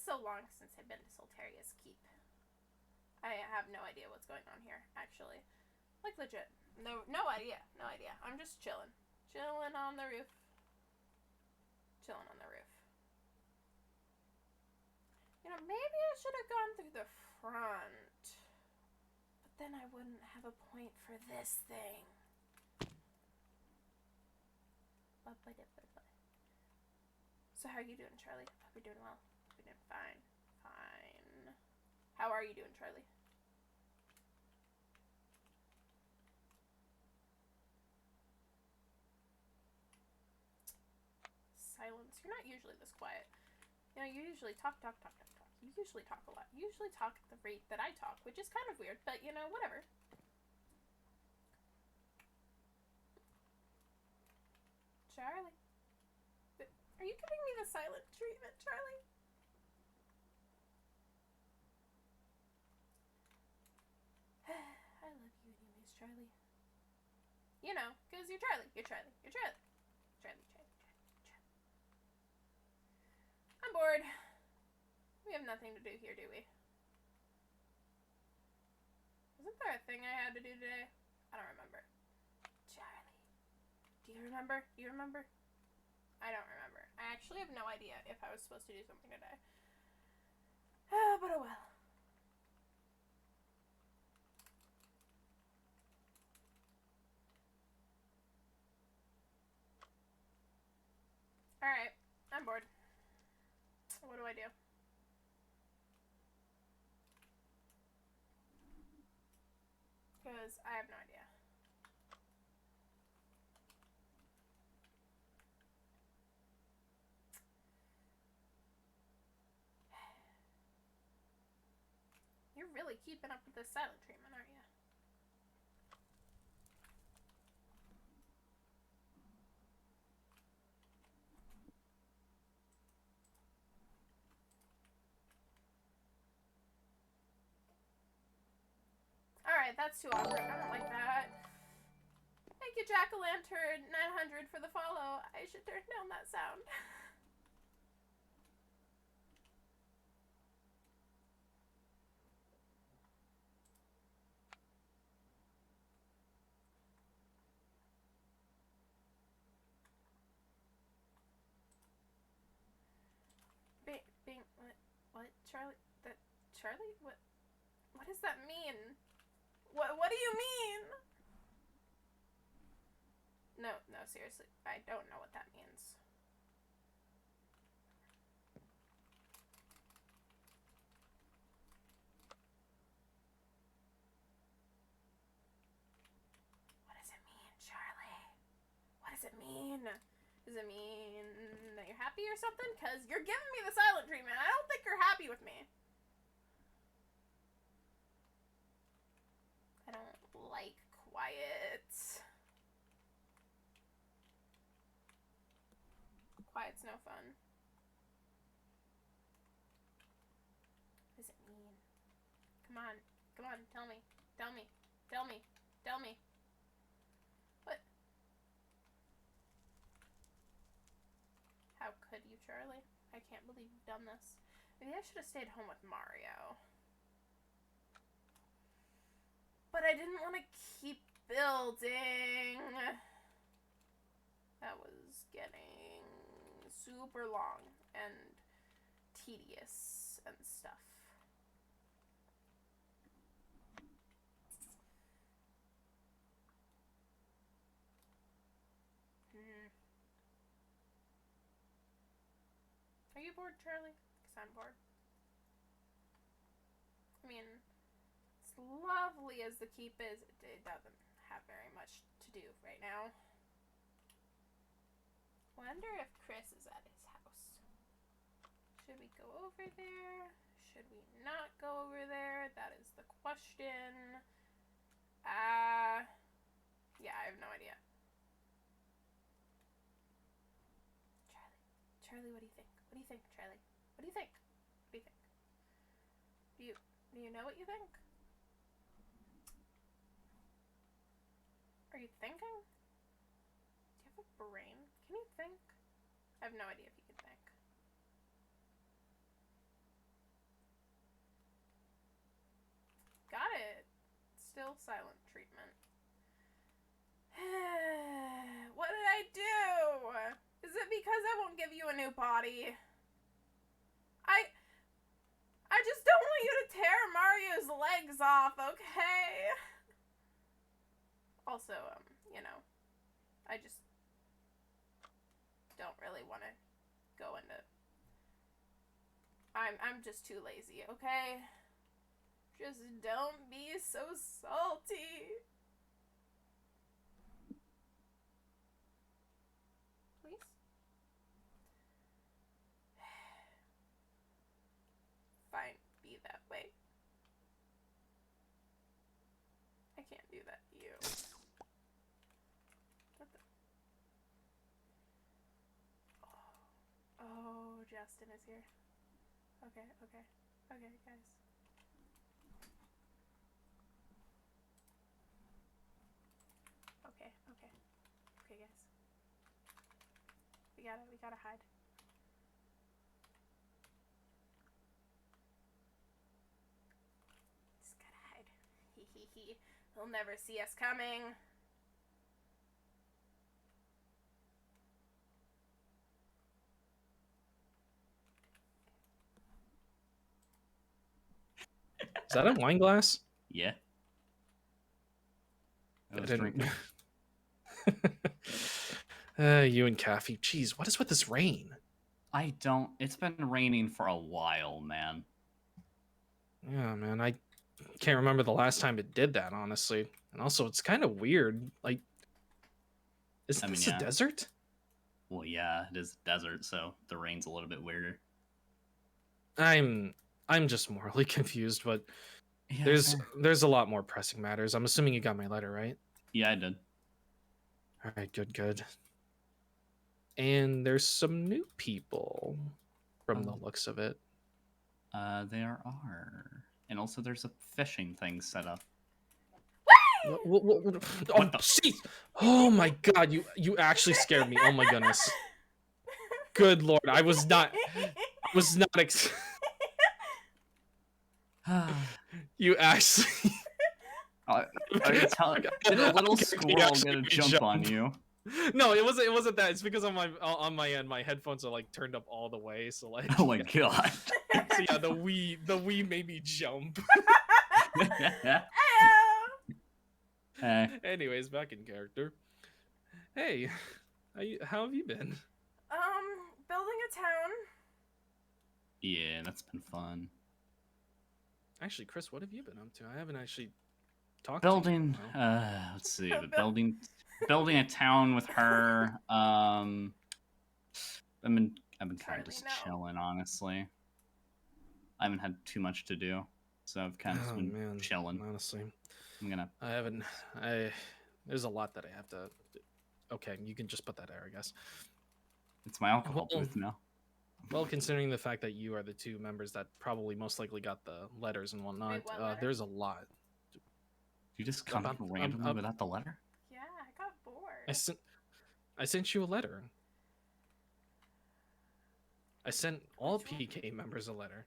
so long since I've been to Solteria's Keep. I have no idea what's going on here, actually. Like, legit. No idea. No idea. I'm just chilling. Chilling on the roof. Chilling on the roof. You know, maybe I should have gone through the front. But then I wouldn't have a point for this thing. So how are you doing, Charlie? Hope you're doing well. Hope you're doing fine. Fine. How are you doing, Charlie? Silence. You're not usually this quiet. You know, you usually talk. You usually talk a lot. You usually talk at the rate that I talk, which is kind of weird, but you know, whatever. Charlie. Are you giving me the silent treatment, Charlie? I love you anyways, Charlie. You know, because you're Charlie. You're Charlie. You're Charlie. Charlie. I'm bored. We have nothing to do here, do we? Isn't there a thing I had to do today? I don't remember. Charlie. Do you remember? Do you remember? I don't remember. I actually have no idea if I was supposed to do something today. But oh well. Alright. I'm bored. What do I do? Because I have no idea. You're really keeping up with this silent treatment, aren't you? Alright, that's too awkward. I don't like that. Thank you, Jack-o'-lantern 900 for the follow. I should turn down that sound. Bing, what, Charlie? Charlie? What does that mean? What do you mean? No, seriously. I don't know what that means. What does it mean, Charlie? What does it mean? Does it mean that you're happy or something? Because you're giving me the silent treatment. I don't think you're happy with me. I don't like quiet. Quiet's no fun. What does it mean? Come on, tell me. What? How could you, Charlie? I can't believe you've done this. Maybe I should have stayed home with Mario. But I didn't want to keep building. That was getting super long and tedious and stuff. Are you bored, Charlie? Because I'm bored. I mean, as lovely as the keep is, it doesn't have very much to do right now. Wonder if Chris is at his house. Should we go over there? Should we not go over there? That is the question. Yeah, I have no idea. Charlie, what do you think? What do you think, Charlie? What do you think? What do you think? Do you know what you think? Are you thinking? Do you have a brain? Can you think? I have no idea if you can think. silent treatment. What did I do? Is it because I won't give you a new body? I just don't want you to tear Mario's legs off, okay? Also, you know, I just don't really want to go into... I'm just too lazy, okay? Just don't be so salty. Please? Fine, be that way. I can't do that to you. What the... Oh, Justin is here. Okay, guys. Okay, guys. We gotta hide. Just gotta hide. Hee. He'll never see us coming. Is that a wine glass? Yeah. I didn't. You and Kathy. Jeez, what is with this rain? I don't... It's been raining for a while, man. Yeah, man. I can't remember the last time it did that, honestly. And also, it's kind of weird. Like, is this a desert? Well, yeah, it is a desert, so the rain's a little bit weirder. I'm just morally confused, but yeah, there's a lot more pressing matters. I'm assuming you got my letter, right? Yeah, I did. All right, good. And there's some new people from the looks of it. There are. And also there's a fishing thing set up. What? Oh, jeez! Oh my god, you actually scared me. Oh my goodness. Good lord, I was not You actually Did a little squirrel get a jump on you? No, it wasn't that. It's because on my end, my headphones are like turned up all the way, so like. Oh my god. So yeah, the Wii made me jump. Anyways, back in character. Hey, how have you been? Building a town. Yeah, that's been fun. Actually, Chris, what have you been up to? I haven't actually talked building, to you. Let's see, building a town with her. I've been kind of just chilling, honestly. I haven't had too much to do, so I've kind of just been chilling. Honestly, I there's a lot that I have to. Okay, you can just put that there, I guess. It's my alcohol booth now. Well, considering the fact that you are the two members that probably most likely got the letters and whatnot, there's a lot. You just come randomly without the letter? Yeah, I got bored. I sent you a letter. I sent all PK members a letter.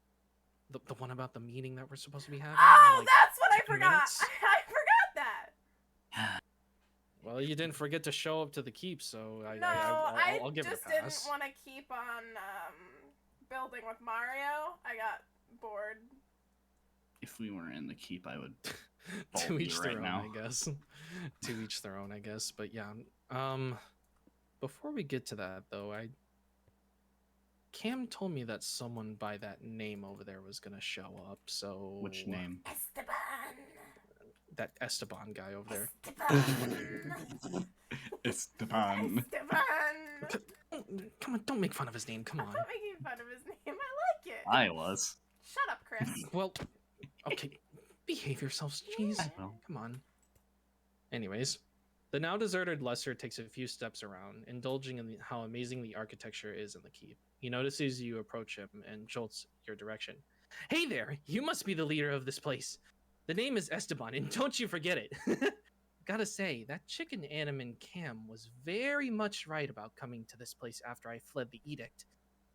The one about the meeting that we're supposed to be having. Oh, like, that's what I forgot. I forgot that. Well, you didn't forget to show up to the keep, so I'll give it a pass. I just didn't want to keep on building with Mario. I got bored. If we were in the keep, I would. To each their own, I guess. To each their own, I guess. But yeah, before we get to that, though, Cam told me that someone by that name over there was gonna show up. So which name? Esteban. That Esteban guy over there. Esteban. Come on, don't make fun of his name. Come on. I'm not making fun of his name. I like it. I was. Shut up, Chris. Well, okay. Behave yourselves, jeez. Come on. Anyways, the now deserted Lester takes a few steps around, indulging in how amazing the architecture is in the keep. He notices you approach him and jolts your direction. Hey there, you must be the leader of this place. The name is Esteban, and don't you forget it. Gotta say, that chicken Animan Cam was very much right about coming to this place after I fled the edict.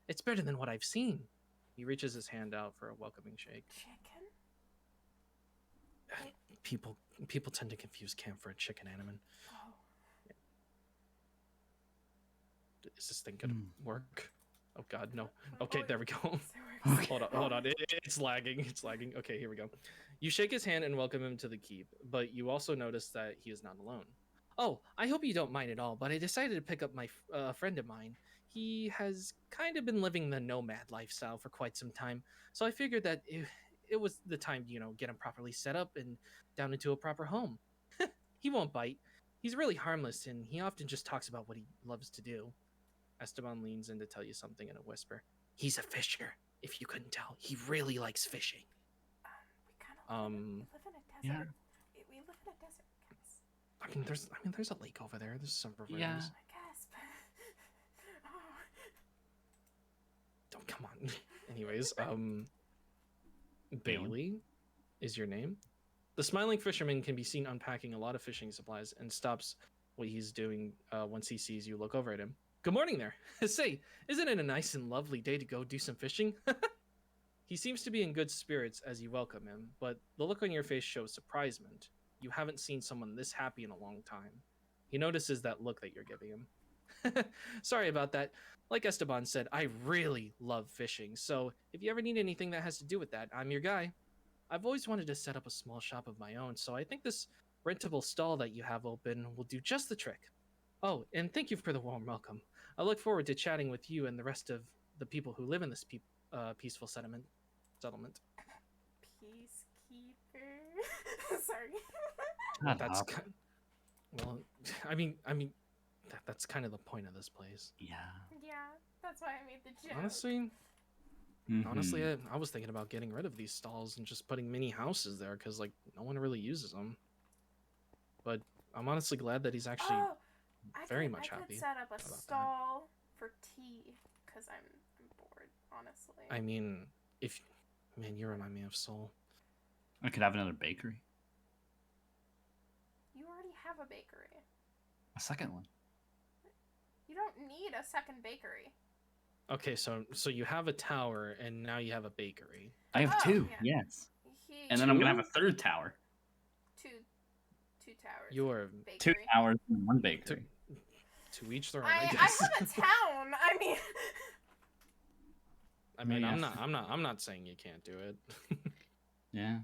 It's better than what I've seen. He reaches his hand out for a welcoming shake. Chicken? people tend to confuse camp for a chicken animal. Oh. Is this thing gonna work? Oh God, no. Okay, Oh, there we go. it works. Hold on. It's lagging. It's lagging. Okay, here we go. You shake his hand and welcome him to the keep, but you also notice that he is not alone. Oh, I hope you don't mind at all, but I decided to pick up my friend of mine. He has kind of been living the nomad lifestyle for quite some time, so I figured that it was the time to, get him properly set up and down into a proper home. He won't bite. He's really harmless, and he often just talks about what he loves to do. Esteban leans in to tell you something in a whisper. He's a fisher. If you couldn't tell, he really likes fishing. We live in a desert. Yeah. We live in a desert, guys. There's a lake over there. There's some rivers. Yeah. I guess, but Don't come on. Anyways, Bailey is your name. The smiling fisherman can be seen unpacking a lot of fishing supplies and stops what he's doing once he sees you look over at him. Good morning there. Say, isn't it a nice and lovely day to go do some fishing? He seems to be in good spirits as you welcome him, but the look on your face shows surprisement. You haven't seen someone this happy in a long time. He notices that look that you're giving him. Sorry about that. Like Esteban said, I really love fishing, so if you ever need anything that has to do with that, I'm your guy. I've always wanted to set up a small shop of my own, so I think this rentable stall that you have open will do just the trick. Oh, and thank you for the warm welcome. I look forward to chatting with you and the rest of the people who live in this peaceful settlement. Peacekeeper. Sorry. That's that's kind of the point of this place. Yeah. Yeah, that's why I made the joke. Honestly, I was thinking about getting rid of these stalls and just putting mini houses there because no one really uses them. But I'm honestly glad that he's actually very much happy. I could set up a stall for tea because I'm bored, honestly. I mean, you remind me of Soul. I could have another bakery. You already have a bakery. A second one. You don't need a second bakery. Okay, so you have a tower and now you have a bakery. I have two. Yeah. Yes. And then I'm gonna have a third tower. Two towers. Your bakery. 2 towers and 1 bakery. To each their own. I guess. I have a town. I'm not saying you can't do it. Yeah.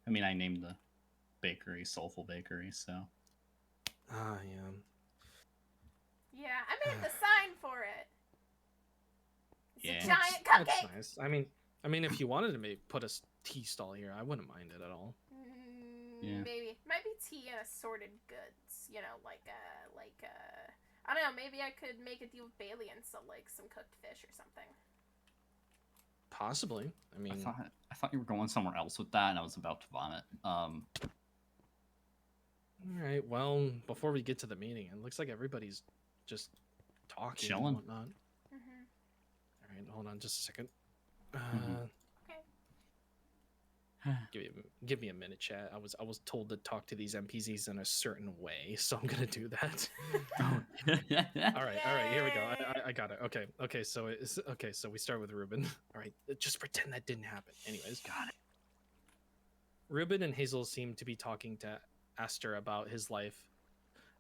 I mean, I named the bakery Soulful Bakery, so. Ah, yeah. Yeah, I made the sign for it. It's a Yeah. giant cupcake. That's nice. I mean, if you wanted to put a tea stall here, I wouldn't mind it at all. Yeah. Maybe might be tea and assorted goods. I don't know. Maybe I could make a deal with Bailey and sell some cooked fish or something. Possibly. I mean, I thought you were going somewhere else with that, and I was about to vomit. All right. Well, before we get to the meeting, it looks like everybody's just talking, chilling, and whatnot. Mm-hmm. All right, hold on just a second. Okay. Give me a minute, chat. I was told to talk to these NPCs in a certain way, so I'm gonna do that. All right. Here we go. I got it. Okay. So we start with Ruben. All right. Just pretend that didn't happen. Anyways, got it. Ruben and Hazel seem to be talking to Aster about his life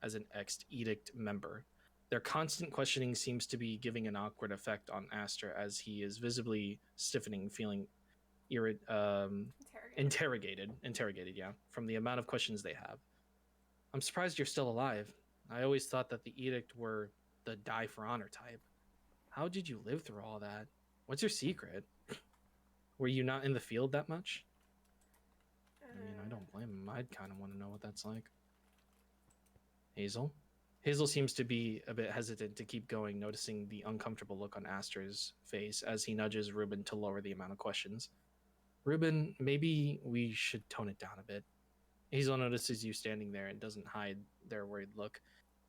as an ex-Edict member. Their constant questioning seems to be giving an awkward effect on Aster as he is visibly stiffening, feeling interrogated, yeah, from the amount of questions they have. I'm surprised you're still alive. I always thought that the Edict were the die for honor type. How did you live through all that? What's your secret? Were you not in the field that much? I mean, I don't blame him. I'd kind of want to know what that's like. Hazel seems to be a bit hesitant to keep going, noticing the uncomfortable look on Aster's face as he nudges Ruben to lower the amount of questions. Ruben, maybe we should tone it down a bit. Hazel notices you standing there and doesn't hide their worried look.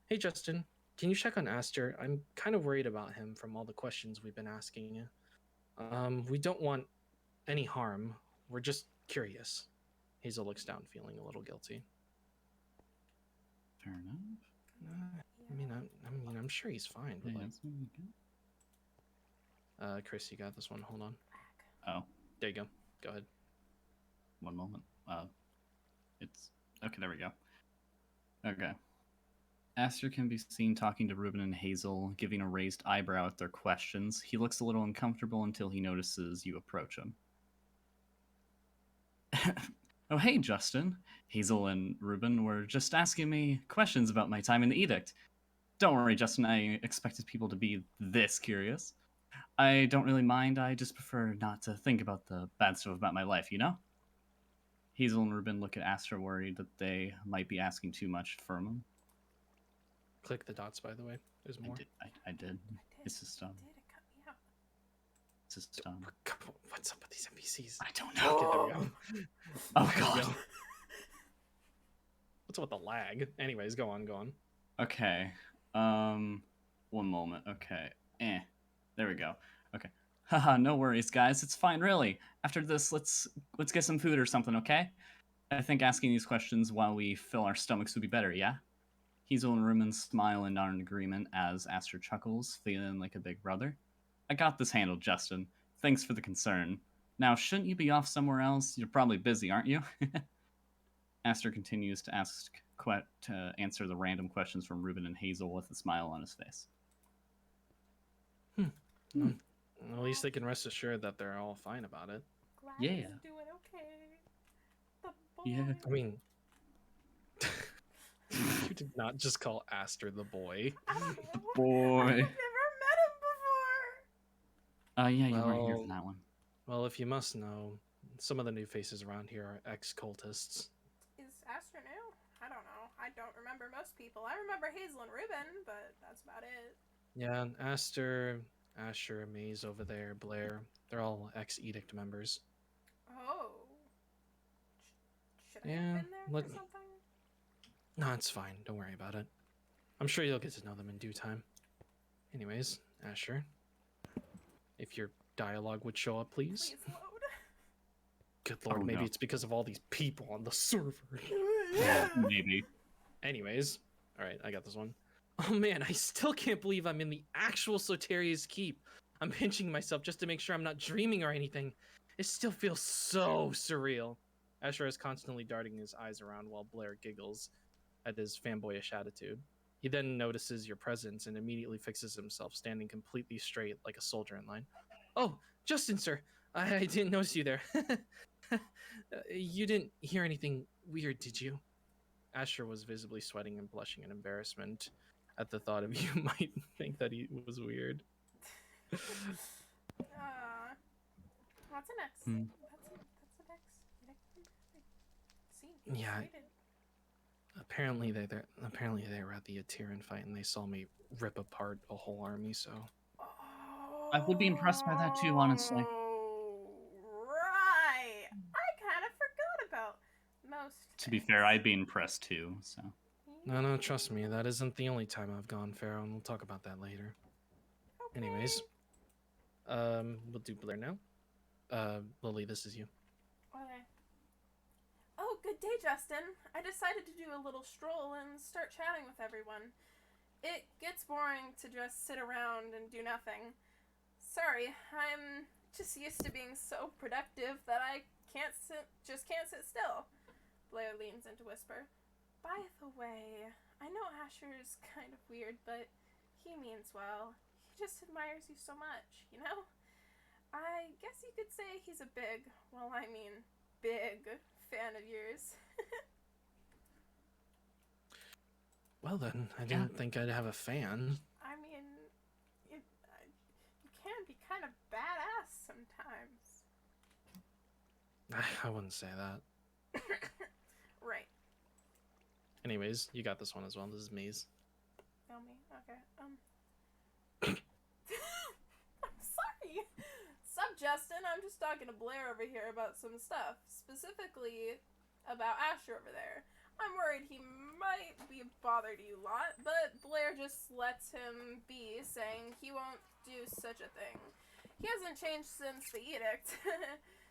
Hey, Justin, can you check on Aster? I'm kind of worried about him from all the questions we've been asking you. We don't want any harm. We're just curious. Hazel looks down, feeling a little guilty. Fair enough. I'm sure he's fine. But Chris, you got this one. Hold on. Oh, there you go. Go ahead. One moment. It's okay. There we go. Okay. Aster can be seen talking to Ruben and Hazel, giving a raised eyebrow at their questions. He looks a little uncomfortable until he notices you approach him. Oh, hey, Justin. Hazel and Ruben were just asking me questions about my time in the Edict. Don't worry, Justin, I expected people to be this curious. I don't really mind, I just prefer not to think about the bad stuff about my life, you know? Hazel and Ruben look at Aster worried that they might be asking too much from him. Click the dots, by the way. There's more. I did. It's just, It cut me out. It's just, What's up with these NPCs? I don't know. Okay, there we go. Oh, There we God. go. What's up with the lag? Anyways, go on. Okay. One moment. Okay. There we go. Okay. Haha, no worries, guys. It's fine, really. After this, let's get some food or something, okay? I think asking these questions while we fill our stomachs would be better, yeah? Hazel and Ruben smile and nod in agreement as Aster chuckles, feeling like a big brother. I got this handled, Justin. Thanks for the concern. Now, shouldn't you be off somewhere else? You're probably busy, aren't you? Aster continues to answer the random questions from Ruben and Hazel with a smile on his face. Well, at least they can rest assured that they're all fine about it. Glad Yeah. he's doing okay. The boy. Yeah. I mean, you did not just call Aster the boy. I don't know. Boy. I've never met him before. Yeah, you weren't here Well- for that one. Well, if you must know, some of the new faces around here are ex-cultists. Is Aster new? I don't know. I don't remember most people. I remember Hazel and Ruben, but that's about it. Yeah, Aster, Asher, Maze over there, Blair, they're all ex-Edict members. Oh. Should I Yeah, have been there look- for something? No, it's fine. Don't worry about it. I'm sure you'll get to know them in due time. Anyways, Asher, if your dialogue would show up, please. Please load. Good lord, Oh, maybe no. it's because of all these people on the server. Maybe. Anyways, alright, I got this one. Oh man, I still can't believe I'm in the actual Soteria's Keep. I'm pinching myself just to make sure I'm not dreaming or anything. It still feels so surreal. Asher is constantly darting his eyes around while Blair giggles at his fanboyish attitude. He then notices your presence and immediately fixes himself, standing completely straight like a soldier in line. Oh, Justin, sir. I didn't notice you there. You didn't hear anything weird, did you? Asher was visibly sweating and blushing in embarrassment at the thought of you might think that he was weird. What's an X? Hmm. That's an X. See. Yeah. Excited. Apparently they were at the Atiran fight and they saw me rip apart a whole army, so I would be impressed by that too, honestly. Oh, right. I kind of forgot about most. To be things. fair, I'd be impressed too, so. no, trust me, that isn't the only time I've gone Pharaoh, and we'll talk about that later. Okay. Anyways, we'll do Blair now. Lily, this is you. Okay. Oh, good day, Justin. I decided to do a little stroll and start chatting with everyone. It gets boring to just sit around and do nothing. Sorry, I'm just used to being so productive that I can't sit still. Blair leans in to whisper. By the way, I know Asher's kind of weird, but he means well. He just admires you so much, you know? I guess you could say he's a big fan of yours. Well then, I didn't think I'd have a fan. I mean, you can be kind of badass sometimes. I wouldn't say that. Right. Anyways, you got this one as well. This is Maze. Tell me. Okay. I'm sorry. Sup, Justin? I'm just talking to Blair over here about some stuff. Specifically about Asher over there. I'm worried he might be a bother to you lot, but Blair just lets him be, saying he won't do such a thing. He hasn't changed since the edict.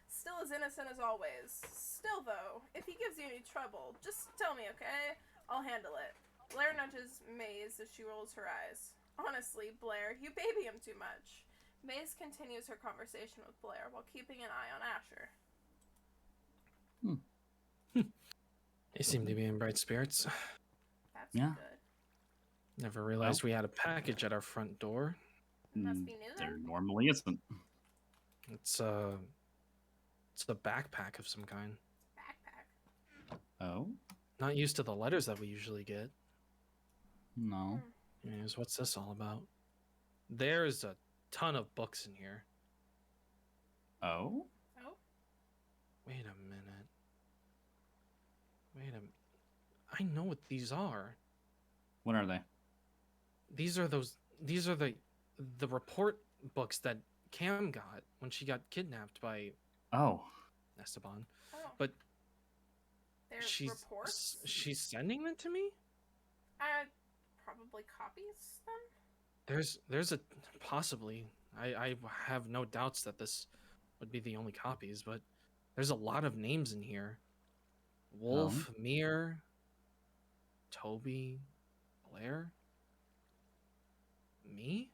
Still as innocent as always. Still, though, if he gives you any trouble, just tell me, okay? I'll handle it. Blair nudges Maze as she rolls her eyes. Honestly, Blair, you baby him too much. Maze continues her conversation with Blair while keeping an eye on Asher. They seem to be in bright spirits. That's Yeah. good. Never realized we had a package at our front door. It must be new There then. normally isn't. It's a backpack of some kind. Backpack. Oh? Not used to the letters that we usually get. No. Anyways, what's this all about? There's a ton of books in here. Oh? Oh. Wait a minute. I know what these are. What are they? These are the report books that Cam got when she got kidnapped by Oh. Esteban. Oh. But They're she's reports? sending them to me? Probably copies then? There's a possibly. I have no doubts that this would be the only copies, but there's a lot of names in here. Wolf, Mir, Toby, Blair, me?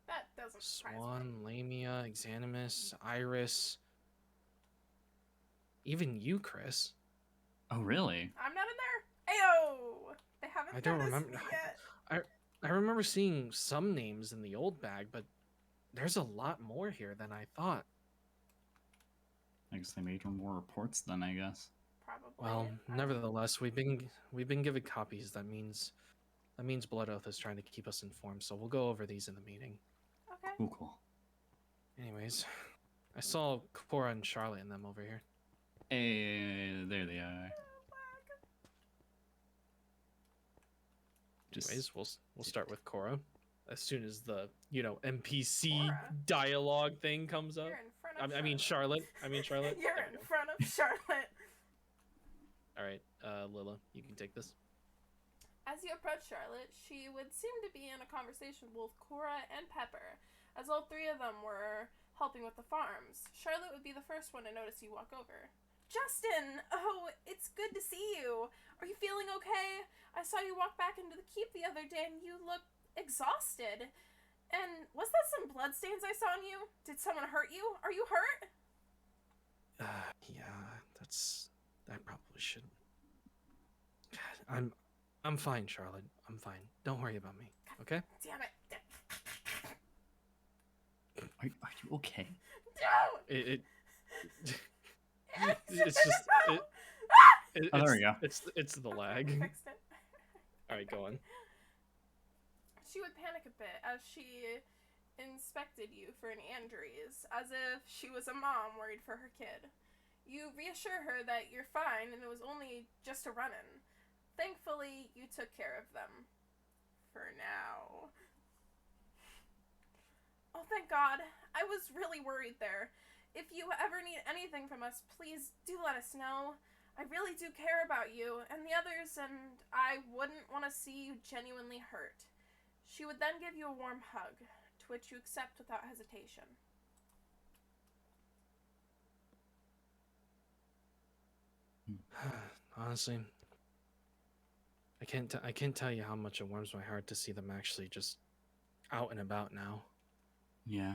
That doesn't surprise Swan, me. Lamia, Exanimus, Iris. Even you, Chris. Oh, really? I'm not in there. Ayo! They haven't I don't done this remember. yet. I remember seeing some names in the old bag, but there's a lot more here than I thought. I guess they made more reports then, I guess. Probably. Well, nevertheless, we've been given copies. That means Blood Oath is trying to keep us informed, so we'll go over these in the meeting. Okay. Cool, cool. Anyways, I saw Cora and Charlotte in them over here. Hey, there they are. Anyways, we'll start with Cora. As soon as the NPC Cora? dialogue thing comes up. You're in front of I mean Charlotte. You're You're in front of Charlotte. All right, Lila, you can take this. As you approach Charlotte, she would seem to be in a conversation with Cora and Pepper, as all three of them were helping with the farms. Charlotte would be the first one to notice you walk over. Justin! Oh, it's good to see you. Are you feeling okay? I saw you walk back into the keep the other day and you look exhausted. And was that some bloodstains I saw on you? Did someone hurt you? Are you hurt? Yeah, I probably should. I'm fine, Charlotte. I'm fine. Don't worry about me, okay? Damn it. Are you okay? No! It's just Oh, there we go. It's the lag. Fixed it. All right, go on. She would panic a bit as she inspected you for any injuries, as if she was a mom worried for her kid. You reassure her that you're fine and it was only just a run-in. Thankfully, you took care of them. For now. Oh, thank God. I was really worried there. If you ever need anything from us, please do let us know. I really do care about you and the others, and I wouldn't want to see you genuinely hurt. She would then give you a warm hug, to which you accept without hesitation. Honestly, I can't tell you how much it warms my heart to see them actually just out and about now. Yeah.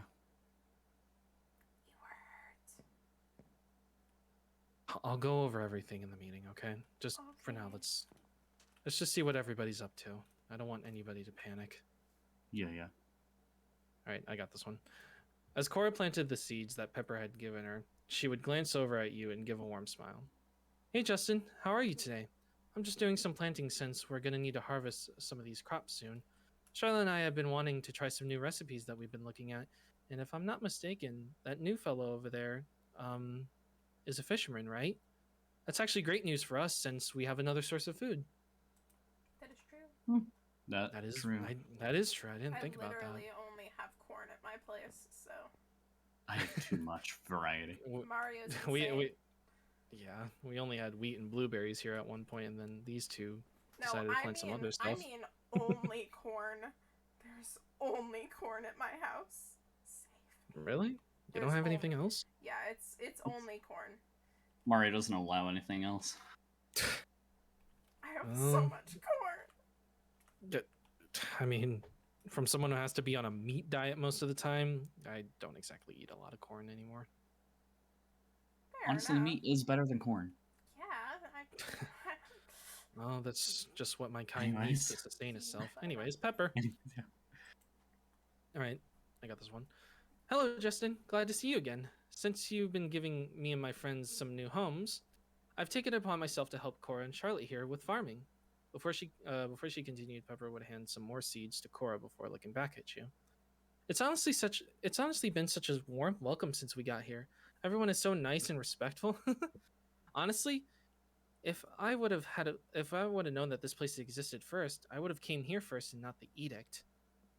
You were hurt. I'll go over everything in the meeting, okay? Just for now, Okay. let's just see what everybody's up to. I don't want anybody to panic. Yeah. All right, I got this one. As Cora planted the seeds that Pepper had given her, she would glance over at you and give a warm smile. Hey, Justin, how are you today? I'm just doing some planting since we're going to need to harvest some of these crops soon. Charlotte and I have been wanting to try some new recipes that we've been looking at, and if I'm not mistaken, that new fellow over there is a fisherman, right? That's actually great news for us since we have another source of food. That is true. That is true. That is true. I didn't think about that. I literally only have corn at my place, so. I have too much variety. Mario's we only had wheat and blueberries here at one point, and then these two No, decided to plant some other stuff. I mean only corn. There's only corn at my house. Safe. Really? You There's don't have anything else? Yeah, it's only corn. Mario doesn't allow anything else. I have so much corn. I mean, from someone who has to be on a meat diet most of the time, I don't exactly eat a lot of corn anymore. Fair Honestly, enough. meat is better than corn. Oh, that's just what my kind needs to sustain itself. Anyways, Pepper. Yeah. All right, I got this one. Hello, Justin. Glad to see you again. Since you've been giving me and my friends some new homes, I've taken it upon myself to help Cora and Charlotte here with farming. Before she continued, Pepper would hand some more seeds to Cora before looking back at you. It's honestly been such a warm welcome since we got here. Everyone is so nice and respectful. Honestly, if I would have known that this place existed first, I would have came here first and not the edict.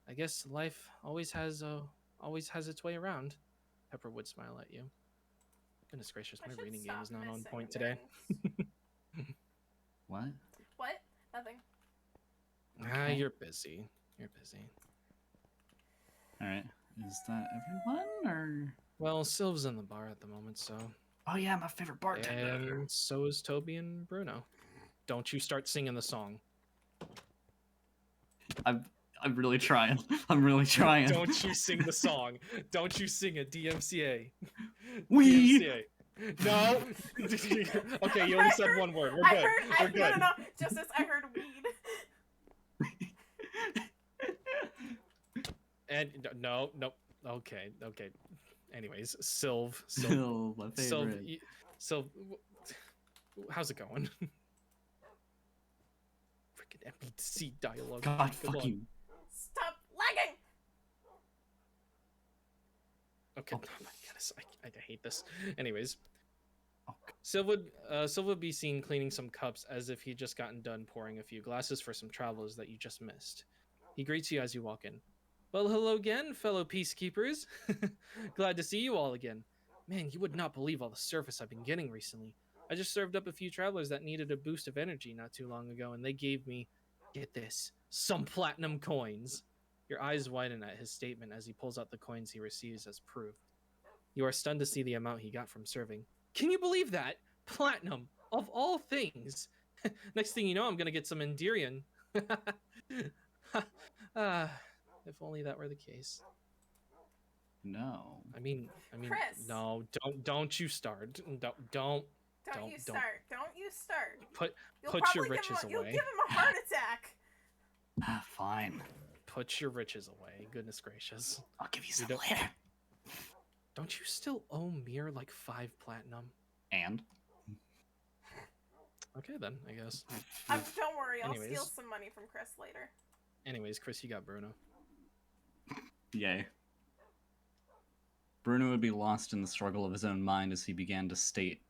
I guess life always has its way around. Pepper would smile at you. Goodness gracious, my reading game is not on point today. What? What? Nothing. Ah, you're busy. You're busy. All right. Is that everyone or? Well, Sylv's in the bar at the moment, so. Oh yeah, my favorite bartender. And so is Toby and Bruno. Don't you start singing the song. I'm really trying. I'm really trying. Don't you sing the song. Don't you sing it, DMCA. Weed. DMCA. No. Okay, you only said one word. We're good. We're good. No. Justice, I heard weed. And no. Okay. Anyways, Sylv, my favorite. Sylv, how's it going? Freaking NPC dialogue. God fucking. Stop lagging. Okay. Oh my goodness, I hate this. Anyways, Okay. Sylv would be seen cleaning some cups as if he'd just gotten done pouring a few glasses for some travelers that you just missed. He greets you as you walk in. Well, hello again, fellow peacekeepers. Glad to see you all again. Man, you would not believe all the service I've been getting recently. I just served up a few travelers that needed a boost of energy not too long ago, and they gave me, get this, some platinum coins. Your eyes widen at his statement as he pulls out the coins he receives as proof. You are stunned to see the amount he got from serving. Can you believe that? Platinum, of all things. Next thing you know, I'm going to get some Endirian. If only that were the case. No. I mean, Chris. no, don't you start. Don't you start. Don't you start. Put your riches away. You'll give him a heart attack. Fine. Put your riches away. Goodness gracious. I'll give you some later. Don't you still owe Mir like 5 platinum? And? Okay then, I guess. Don't worry, I'll Anyways. steal some money from Chris later. Anyways, Chris, you got Bruno. Yay. Bruno would be lost in the struggle of his own mind as he began to state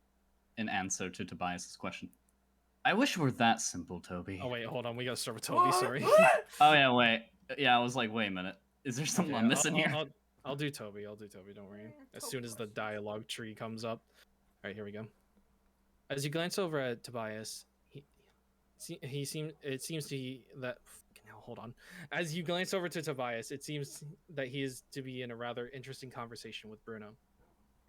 an answer to Tobias's question. I wish it were that simple, Toby. Oh wait, hold on. We gotta start with Toby. Sorry. Oh yeah, wait. Yeah, I was like, wait a minute. Is there something I'm missing here? I'll do Toby. Don't worry. As soon as the dialogue tree comes up. All right, here we go. As you glance over at Tobias, hold on. As you glance over to Tobias, it seems that he is to be in a rather interesting conversation with Bruno.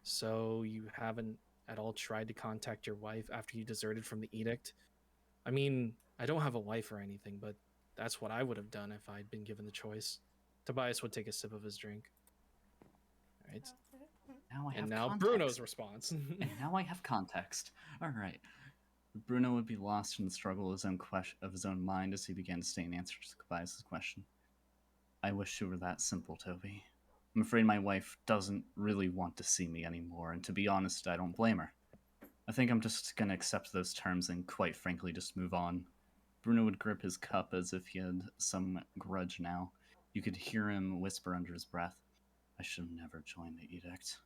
So you haven't at all tried to contact your wife after you deserted from the edict? I mean, I don't have a wife or anything, but that's what I would have done if I'd been given the choice. Tobias would take a sip of his drink. All right. Now Bruno's response. And now I have context. All right. Bruno would be lost in the struggle of his own mind as he began to state an answer to Tobias' question. I wish it were that simple, Toby. I'm afraid my wife doesn't really want to see me anymore, and to be honest, I don't blame her. I think I'm just going to accept those terms and quite frankly just move on. Bruno would grip his cup as if he had some grudge now. You could hear him whisper under his breath, I should have never joined the edict.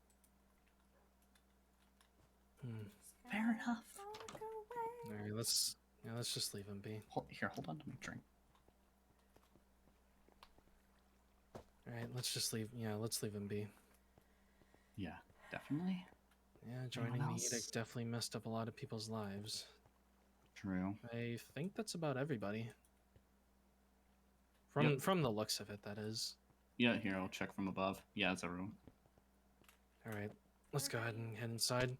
Fair enough. Alright, let's just leave him be. Hold on to my drink. Alright, let's leave him be. Yeah, definitely. Yeah, joining the edict definitely messed up a lot of people's lives. True. I think that's about everybody. From the looks of it, that is. Yeah, here, I'll check from above. Yeah, it's everyone. Alright, let's go ahead and head inside.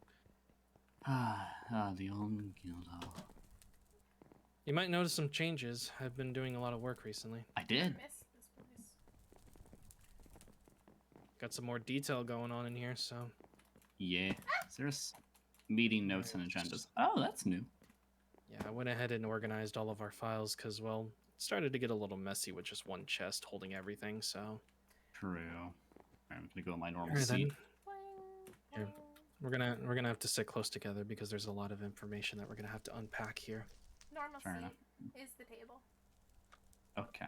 The old Gildo. You might notice some changes. I've been doing a lot of work recently. I did. Got some more detail going on in here, so... Yeah. There's meeting notes and agendas. Oh, that's new. Yeah, I went ahead and organized all of our files because, well, it started to get a little messy with just one chest holding everything, so... True. I'm gonna go in my normal Alright, seat. then. Here. We're gonna have to sit close together because there's a lot of information that we're gonna have to unpack here. Normal Fair seat enough. is the table. Okay.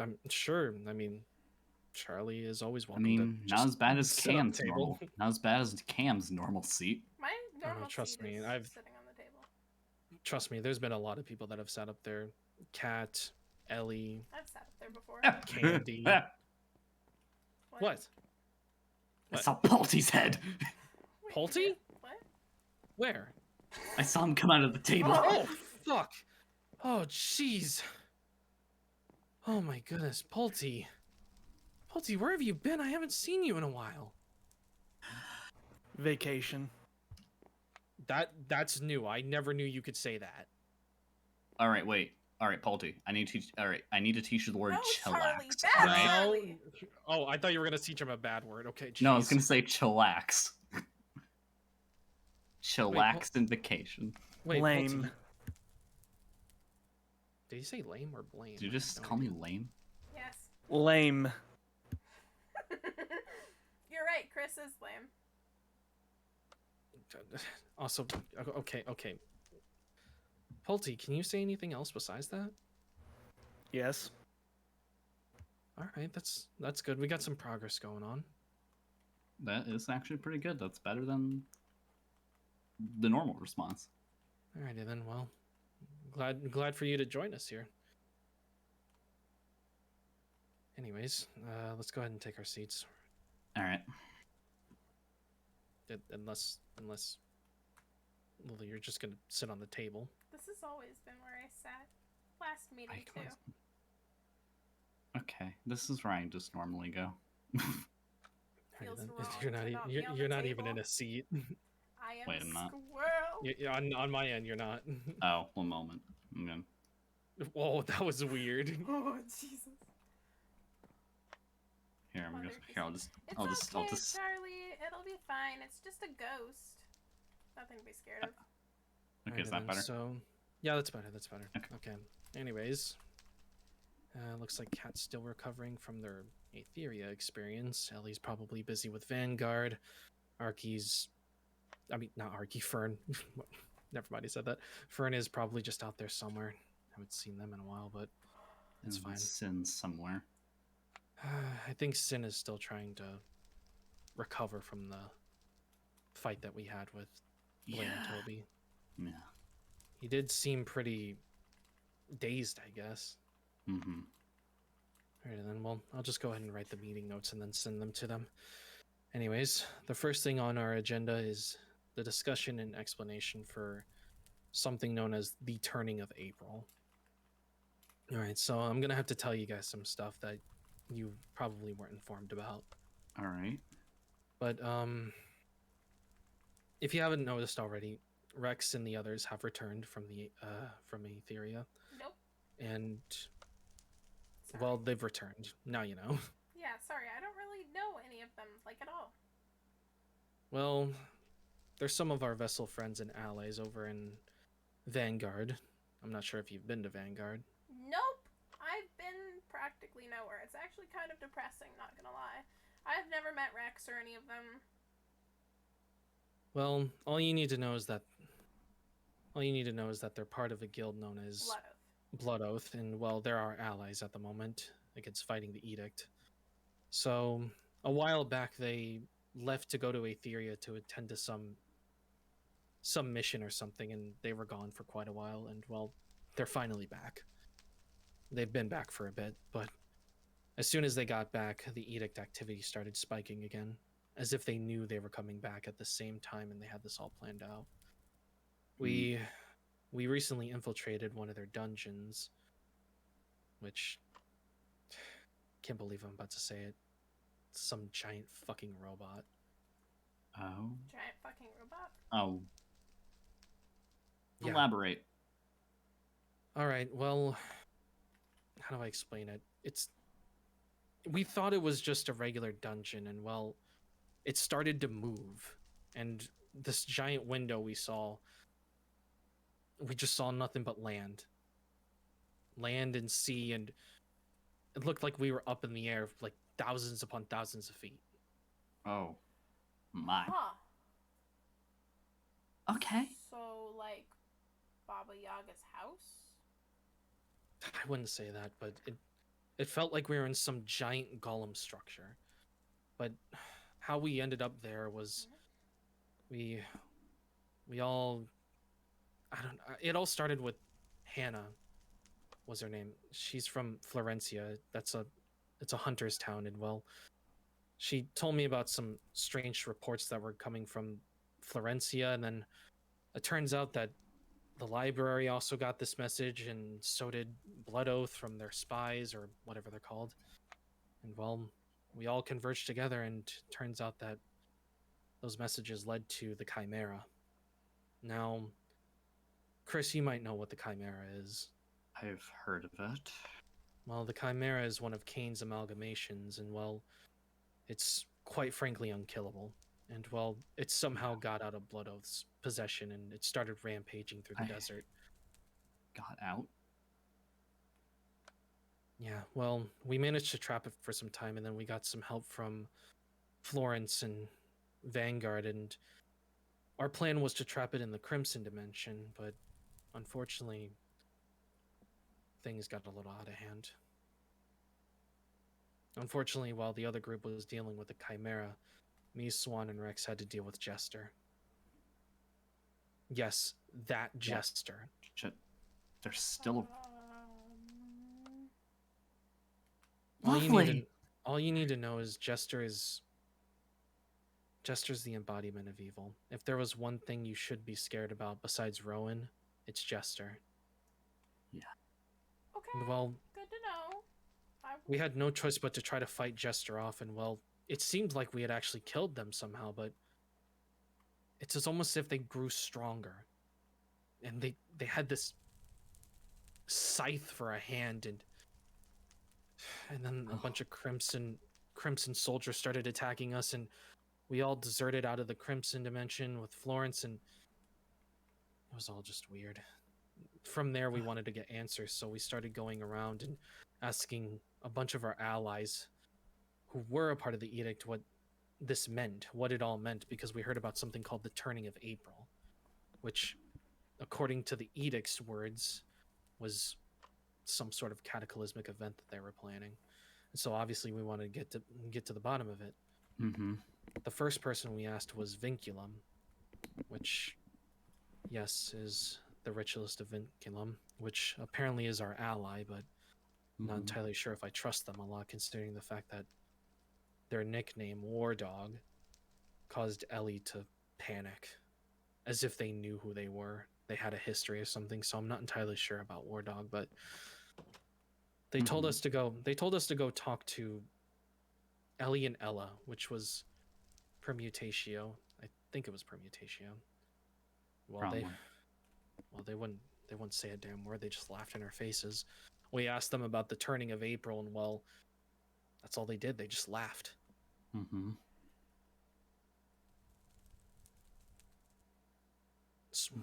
I'm sure. I mean, Charlie is always I welcome mean, to not just as bad as sit on the Cam's table. normal. Not as bad as Cam's normal seat. My normal trust seat me, is I've- sitting on the table. Trust me, there's been a lot of people that have sat up there. Kat, Ellie, I've sat up there before. Candy. What? I saw Palty's head. Wait, Pulte? you did? What? Where? I saw him come out of the table. Oh, fuck. Oh, jeez. Oh, my goodness. Pulte. Pulte, where have you been? I haven't seen you in a while. Vacation. That's new. I never knew you could say that. All right, wait. All right, Palty. I need to teach. All right, I need to teach you the word No, Charlie, chillax. bad all right? Charlie. Oh, I thought you were gonna teach him a bad word. Okay, No, I was jeez. gonna say chillax. Chillax and vacation. Wait, Lame. Pulte. Did you say lame or blame? Did you just No call me idea. lame? Yes. Lame. You're right, Chris is lame. Also, okay. Pulte, can you say anything else besides that? Yes. All right, that's good. We got some progress going on. That is actually pretty good. That's better than the normal response. Alrighty then. Well, glad for you to join us here. Anyways, let's go ahead and take our seats. All right. Unless Lily, you're just gonna sit on the table. This has always been where I sat. Last meeting, too. Okay, this is where I just normally go. Alrighty Feels then. wrong You're to not. not be You're, on you're the not even in table. a seat. I am Wait, a I'm not. squirrel. On my end, you're not. Oh, one moment. I'm gonna. Whoa, that was weird. Oh, Jesus. Here, I'm Mother gonna. Here, I'll Jesus. just. It's I'll just. okay, I'll just. Charlie. It'll be fine. It's just a ghost. Nothing to be scared of. Okay, is Alrighty that then, better? So, yeah, that's better. That's better. Okay. Okay. Anyways, looks like Kat's still recovering from their Aetheria experience. Ellie's probably busy with Vanguard. Not Arky, Fern. Never mind, he said that. Fern is probably just out there somewhere. Haven't seen them in a while, but it's fine. Sin somewhere. I think Sin is still trying to recover from the fight that we had with Blaine and Toby. Yeah. He did seem pretty dazed, I guess. Mm-hmm. Alright, then, well, I'll just go ahead and write the meeting notes and then send them to them. Anyways, the first thing on our agenda is the discussion and explanation for something known as the Turning of April. Alright, so I'm gonna have to tell you guys some stuff that you probably weren't informed about. All right. But, if you haven't noticed already, Rex and the others have returned from Aetheria. Nope. And, Sorry. well, they've returned. Now you know. Yeah, sorry. I don't really know any of them, like, at all. Well, there's some of our vessel friends and allies over in Vanguard. I'm not sure if you've been to Vanguard. Nope. I've been practically nowhere. It's actually kind of depressing, not gonna lie. I've never met Rex or any of them. Well, all you need to know is that they're part of a guild known as Blood Oath. Blood Oath, and well, they're our allies at the moment against fighting the Edict. So, a while back, they left to go to Aetheria to attend to some mission or something, and they were gone for quite a while, and well, they're finally back. They've been back for a bit, but as soon as they got back, the Edict activity started spiking again, as if they knew they were coming back at the same time and they had this all planned out. We recently infiltrated one of their dungeons, which, can't believe I'm about to say it, some giant fucking robot. Oh. Giant fucking robot. Oh. Yeah. Elaborate. Alright, well, how do I explain it? We thought it was just a regular dungeon, and well, it started to move, and this giant window we saw, we just saw nothing but land and sea, and it looked like we were up in the air like thousands upon thousands of feet. Oh, my. Huh. Okay. So, like, Baba Yaga's house? I wouldn't say that, but it felt like we were in some giant golem structure. But how we ended up there was we all, I don't, it all started with Hannah was her name. She's from Florencia. It's a hunter's town, and well, she told me about some strange reports that were coming from Florencia, and then it turns out that the library also got this message, and so did Blood Oath from their spies, or whatever they're called. And well, we all converged together, and turns out that those messages led to the Chimera. Now, Chris, you might know what the Chimera is. I've heard of it. Well, the Chimera is one of Kane's amalgamations, and well, it's quite frankly unkillable. And well, it somehow got out of Blood Oath's possession, and it started rampaging through the desert. Got out? Yeah, well, we managed to trap it for some time, and then we got some help from Florence and Vanguard, and our plan was to trap it in the Crimson Dimension, but unfortunately, things got a little out of hand. Unfortunately, while the other group was dealing with the Chimera, me, Swan, and Rex had to deal with Jester. Yes, that Jester. There's still... All Lovely! all you need to know is Jester's the embodiment of evil. If there was one thing you should be scared about besides Rowan, it's Jester. Yeah. Okay. Well, good to know. We had no choice but to try to fight Jester off, and well, it seemed like we had actually killed them somehow, but it's almost as if they grew stronger. And they had this scythe for a hand, and then a bunch of crimson soldiers started attacking us, and we all deserted out of the Crimson Dimension with Florence, and it was all just weird. From there, we wanted to get answers, so we started going around and asking a bunch of our allies who were a part of the edict what this meant, what it all meant, because we heard about something called the Turning of April, which, according to the edict's words, was some sort of cataclysmic event that they were planning. And so obviously we wanted to get to the bottom of it. Mm-hmm. The first person we asked was Vinculum, which, yes, is the ritualist of Vinculum, which apparently is our ally, but I'm not entirely sure if I trust them a lot, considering the fact that their nickname, War Dog, caused Ellie to panic, as if they knew who they were. They had a history or something, so I'm not entirely sure about War Dog, but they told us to go. They told us to go talk to Ellie and Ella, which was Permutatio. I think it was Permutatio. Well, they wouldn't say a damn word. They just laughed in our faces. We asked them about the Turning of April, and well, that's all they did. They just laughed. Mm-hmm. So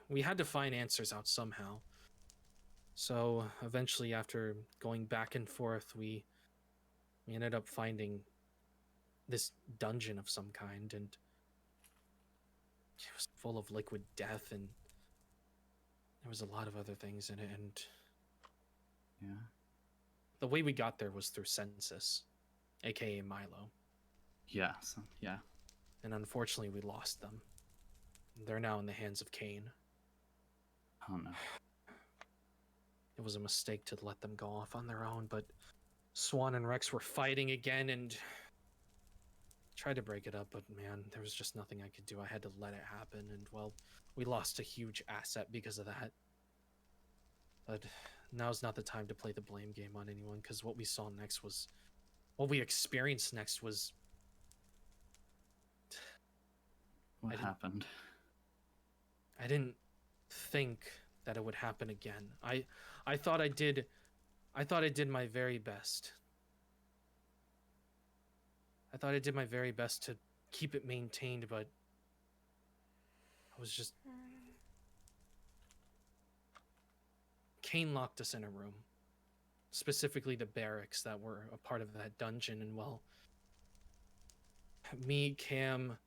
we had to find answers out somehow. So eventually, after going back and forth, we ended up finding this dungeon of some kind, and it was full of liquid death, and there was a lot of other things in it, and yeah, the way we got there was through Census, aka Milo. Yeah, yeah. And unfortunately, we lost them. They're now in the hands of Kane. Oh no. It was a mistake to let them go off on their own, but Swan and Rex were fighting again and tried to break it up, but man, there was just nothing I could do. I had to let it happen, and well, we lost a huge asset because of that. But now's not the time to play the blame game on anyone, because what we saw next was... What we experienced next was... What happened? I didn't think that it would happen again. I thought I did my very best. I thought I did my very best to keep it maintained, but I was just Kane locked us in a room, specifically the barracks that were a part of that dungeon, and well, me, Cam,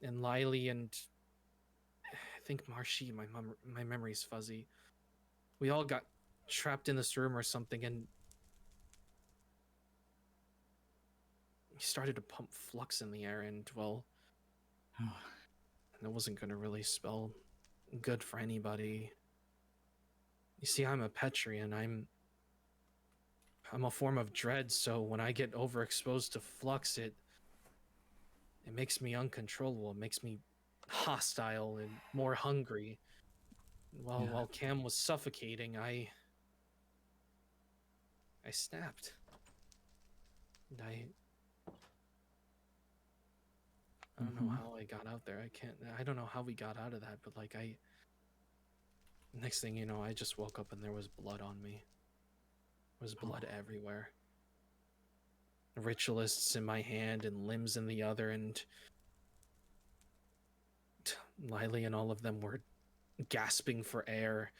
and Lily, and I think Marshy, my memory's fuzzy. We all got trapped in this room or something, and he started to pump flux in the air, and well, that wasn't going to really spell good for anybody. You see, I'm a Petrian. I'm a form of dread, so when I get overexposed to flux, it makes me uncontrollable. It makes me hostile and more hungry. While Cam was suffocating, I snapped. And I don't know how I got out there. I don't know how we got out of that, but like next thing you know, I just woke up and there was blood on me. There was blood everywhere. Ritualists in my hand and limbs in the other, and Lily and all of them were gasping for air.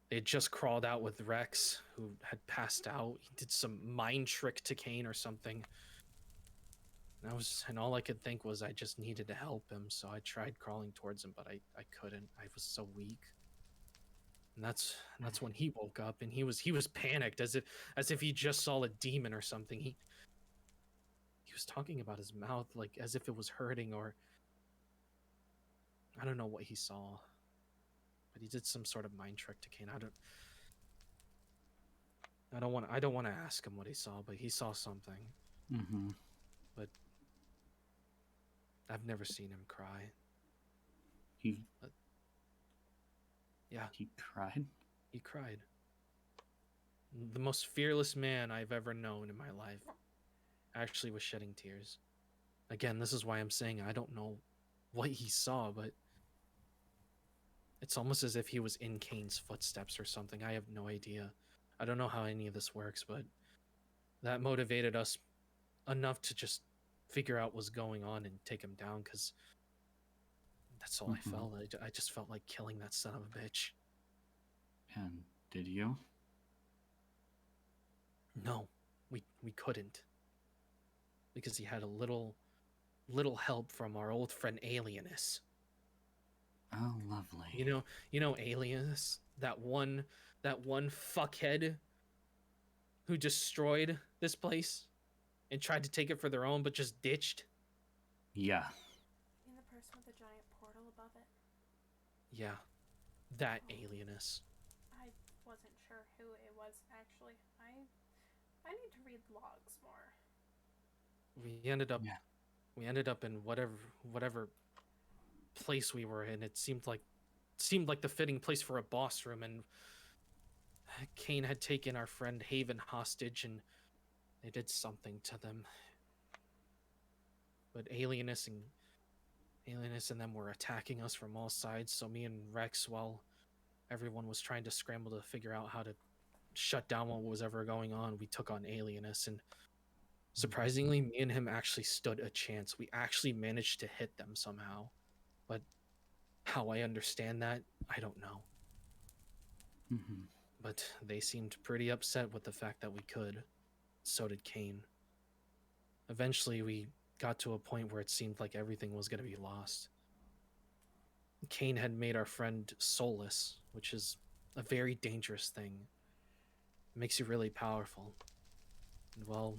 They had just crawled out with Rex, who had passed out. He did some mind trick to Kane or something. And all I could think was I just needed to help him, so I tried crawling towards him, but I couldn't. I was so weak. And that's when he woke up, and he was panicked, as if he just saw a demon or something. He was talking about his mouth like as if it was hurting, or I don't know what he saw. But he did some sort of mind trick to Kane. I don't want to ask him what he saw, but he saw something. But I've never seen him cry. Yeah. He cried? He cried. The most fearless man I've ever known in my life actually was shedding tears. Again, this is why I'm saying I don't know what he saw, but it's almost as if he was in Kane's footsteps or something. I have no idea. I don't know how any of this works, but that motivated us enough to just figure out what's going on and take him down, because that's all I felt. I just felt like killing that son of a bitch. And did you? No, we couldn't. Because he had a little help from our old friend Alienus. Oh, lovely. You know Alienus? That one fuckhead who destroyed this place and tried to take it for their own, but just ditched? Yeah. You mean the person with the giant portal above it? Yeah, that Alienus. I wasn't sure who it was, actually. I need to read logs more. We ended up in whatever place we were in. It seemed like the fitting place for a boss room, and Kane had taken our friend Haven hostage, and they did something to them. But Alienus and them were attacking us from all sides, so me and Rex, while everyone was trying to scramble to figure out how to shut down what was ever going on, we took on Alienus, and surprisingly, me and him actually stood a chance. We actually managed to hit them somehow. But how I understand that, I don't know. But they seemed pretty upset with the fact that we could. So did Kane. Eventually, we got to a point where it seemed like everything was going to be lost. Kane had made our friend soulless, which is a very dangerous thing. It makes you really powerful. And well,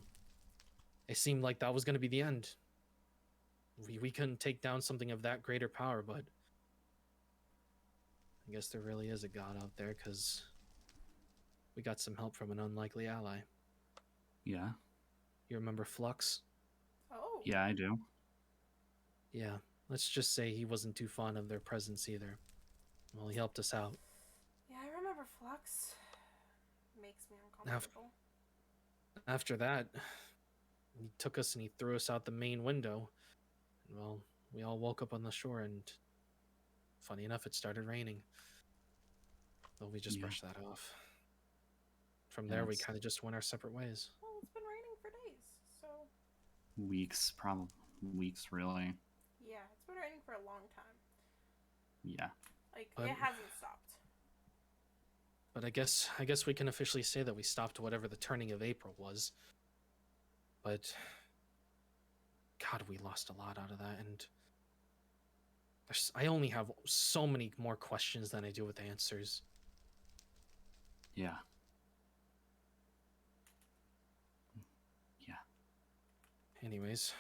it seemed like that was going to be the end. We couldn't take down something of that greater power, but I guess there really is a god out there, because we got some help from an unlikely ally. Yeah. You remember Flux? Oh. Yeah, I do. Yeah, let's just say he wasn't too fond of their presence either. Well, he helped us out. Yeah, I remember Flux. Makes me uncomfortable. After that, he took us and he threw us out the main window. And well, we all woke up on the shore, and funny enough, it started raining. But we just brushed that off. From there, we kind of just went our separate ways. Well, it's been raining for days, so... Weeks, probably. Weeks, really. Yeah, it's been raining for a long time. Yeah. Like, it hasn't stopped. But I guess we can officially say that we stopped whatever the turning of April was. But God, we lost a lot out of that, and I only have so many more questions than I do with answers. Yeah. Yeah. Anyways,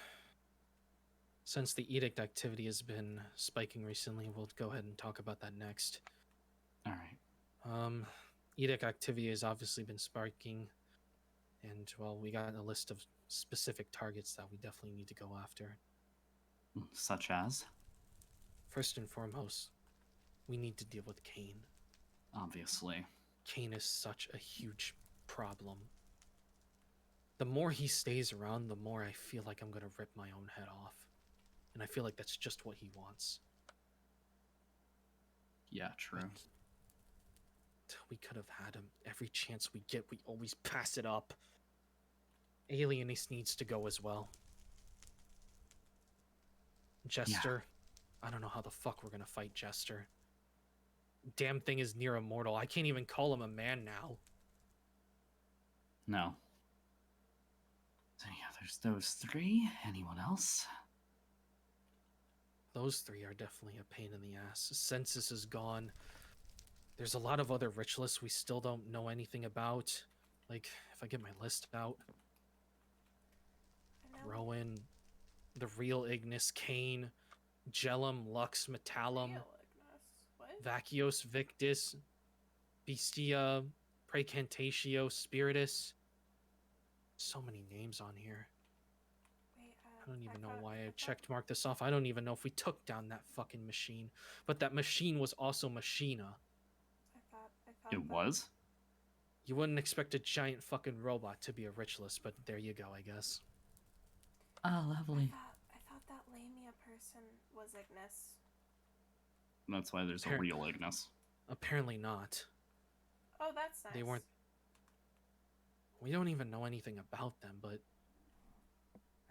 since the edict activity has been spiking recently, we'll go ahead and talk about that next. All right. Edict activity has obviously been spiking, and well, we got a list of specific targets that we definitely need to go after. Such as? First and foremost, we need to deal with Kane. Obviously. Kane is such a huge problem. The more he stays around, the more I feel like I'm gonna rip my own head off. And I feel like that's just what he wants. Yeah, true. But we could have had him. Every chance we get, we always pass it up. Alienist needs to go as well. Jester. Yeah. I don't know how the fuck we're gonna fight Jester. Damn thing is near immortal. I can't even call him a man now. No. So yeah, there's those three. Anyone else? Those three are definitely a pain in the ass. Census is gone. There's a lot of other ritualists we still don't know anything about. Like, if I get my list out. Rowan, the real Ignis, Kane, Gellum, Lux, Metallum, Vacios, Victus, Bestia, Praecantatio, Spiritus. So many names on here. I don't even know why I checked marked this off. I don't even know if we took down that fucking machine. But that machine was also Machina. It was? You wouldn't expect a giant fucking robot to be a ritualist, but there you go, I guess. Oh, lovely. I thought that Lamia person was Ignis. That's why there's a real Ignis. Apparently not. Oh, that's nice. They weren't. We don't even know anything about them, but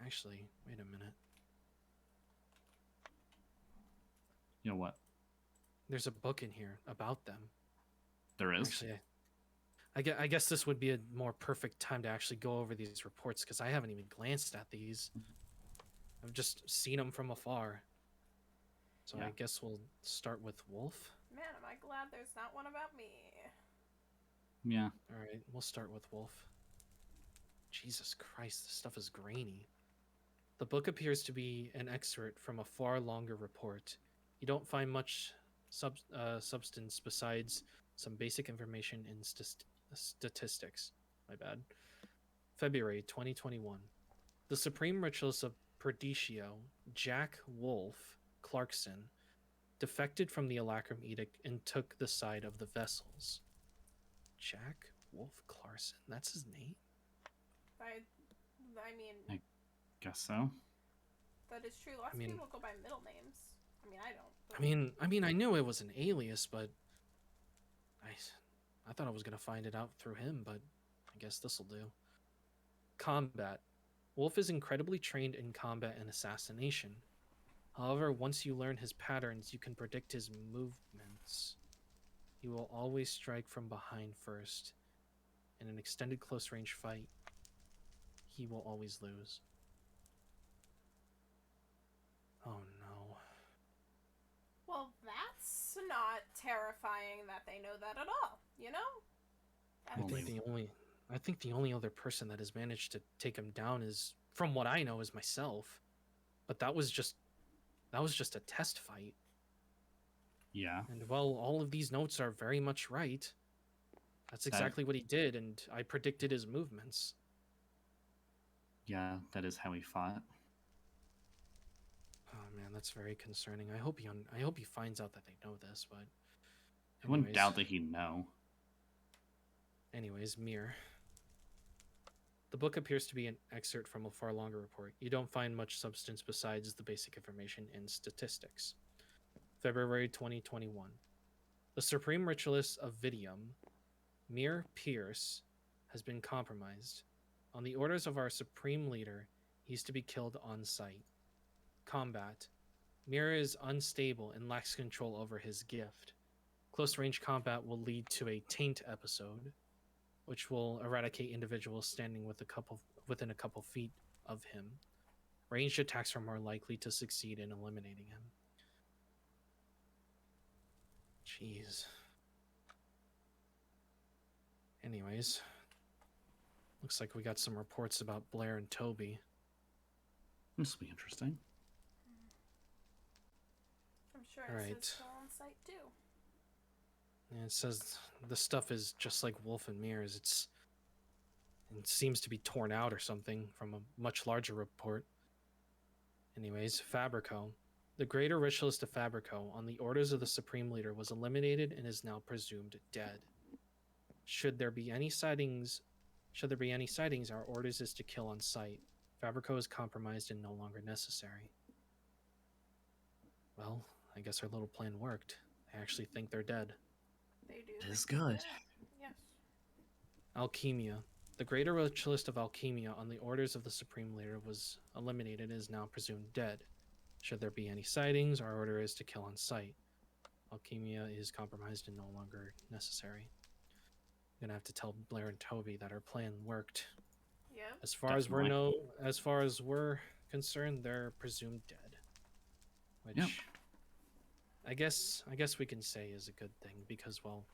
actually, wait a minute. You know what? There's a book in here about them. There is? Actually, I guess this would be a more perfect time to actually go over these reports, because I haven't even glanced at these. I've just seen them from afar. So yeah. I guess we'll start with Wolf. Man, am I glad there's not one about me. Yeah. Alright, we'll start with Wolf. Jesus Christ, this stuff is grainy. The book appears to be an excerpt from a far longer report. You don't find much substance besides some basic information in statistics. My bad. February 2021. The Supreme Ritualist of Perdicio, Jack Wolf Clarkson, defected from the Alacrum Edict and took the side of the vessels. Jack Wolf Clarkson, that's his name? I mean... I guess so. That is true. Lots of people go by middle names. I mean, I don't. I mean, I knew it was an alias, but... I thought I was going to find it out through him, but I guess this'll do. Combat. Wolf is incredibly trained in combat and assassination. However, once you learn his patterns, you can predict his movements. He will always strike from behind first. In an extended close-range fight, he will always lose. Oh no. Well, that's not terrifying that they know that at all, you know? I think the only other person that has managed to take him down is, from what I know, is myself. But that was just a test fight. Yeah. And well, all of these notes are very much right. That's exactly what he did, and I predicted his movements. Yeah, that is how he fought. Oh man, that's very concerning. I hope he finds out that they know this, but I wouldn't doubt that he'd know. Anyways, Mir. The book appears to be an excerpt from a far longer report. You don't find much substance besides the basic information in statistics. February 2021. The Supreme Ritualist of Vidium, Mir Pierce, has been compromised. On the orders of our Supreme Leader, he's to be killed on sight. Combat. Mir is unstable and lacks control over his gift. Close range combat will lead to a taint episode, which will eradicate individuals standing within a couple feet of him. Ranged attacks are more likely to succeed in eliminating him. Jeez. Anyways, looks like we got some reports about Blair and Toby. This will be interesting. I'm sure All it right. says kill on sight too. And it says the stuff is just like Wolf and Mirrors. It seems to be torn out or something from a much larger report. Anyways, Fabrico. The greater ritualist of Fabrico, on the orders of the Supreme Leader, was eliminated and is now presumed dead. Should there be any sightings, our orders is to kill on sight. Fabrico is compromised and no longer necessary. Well, I guess our little plan worked. I actually think they're dead. They do. It is think they're good. dead. Yes. Alchemia. The greater ritualist of Alchemia, on the orders of the Supreme Leader, was eliminated and is now presumed dead. Should there be any sightings, our order is to kill on sight. Alchemia is compromised and no longer necessary. I'm gonna have to tell Blair and Toby that our plan worked. Yep. As far as we're concerned, they're presumed dead. Which Yep. I guess we can say is a good thing because, well,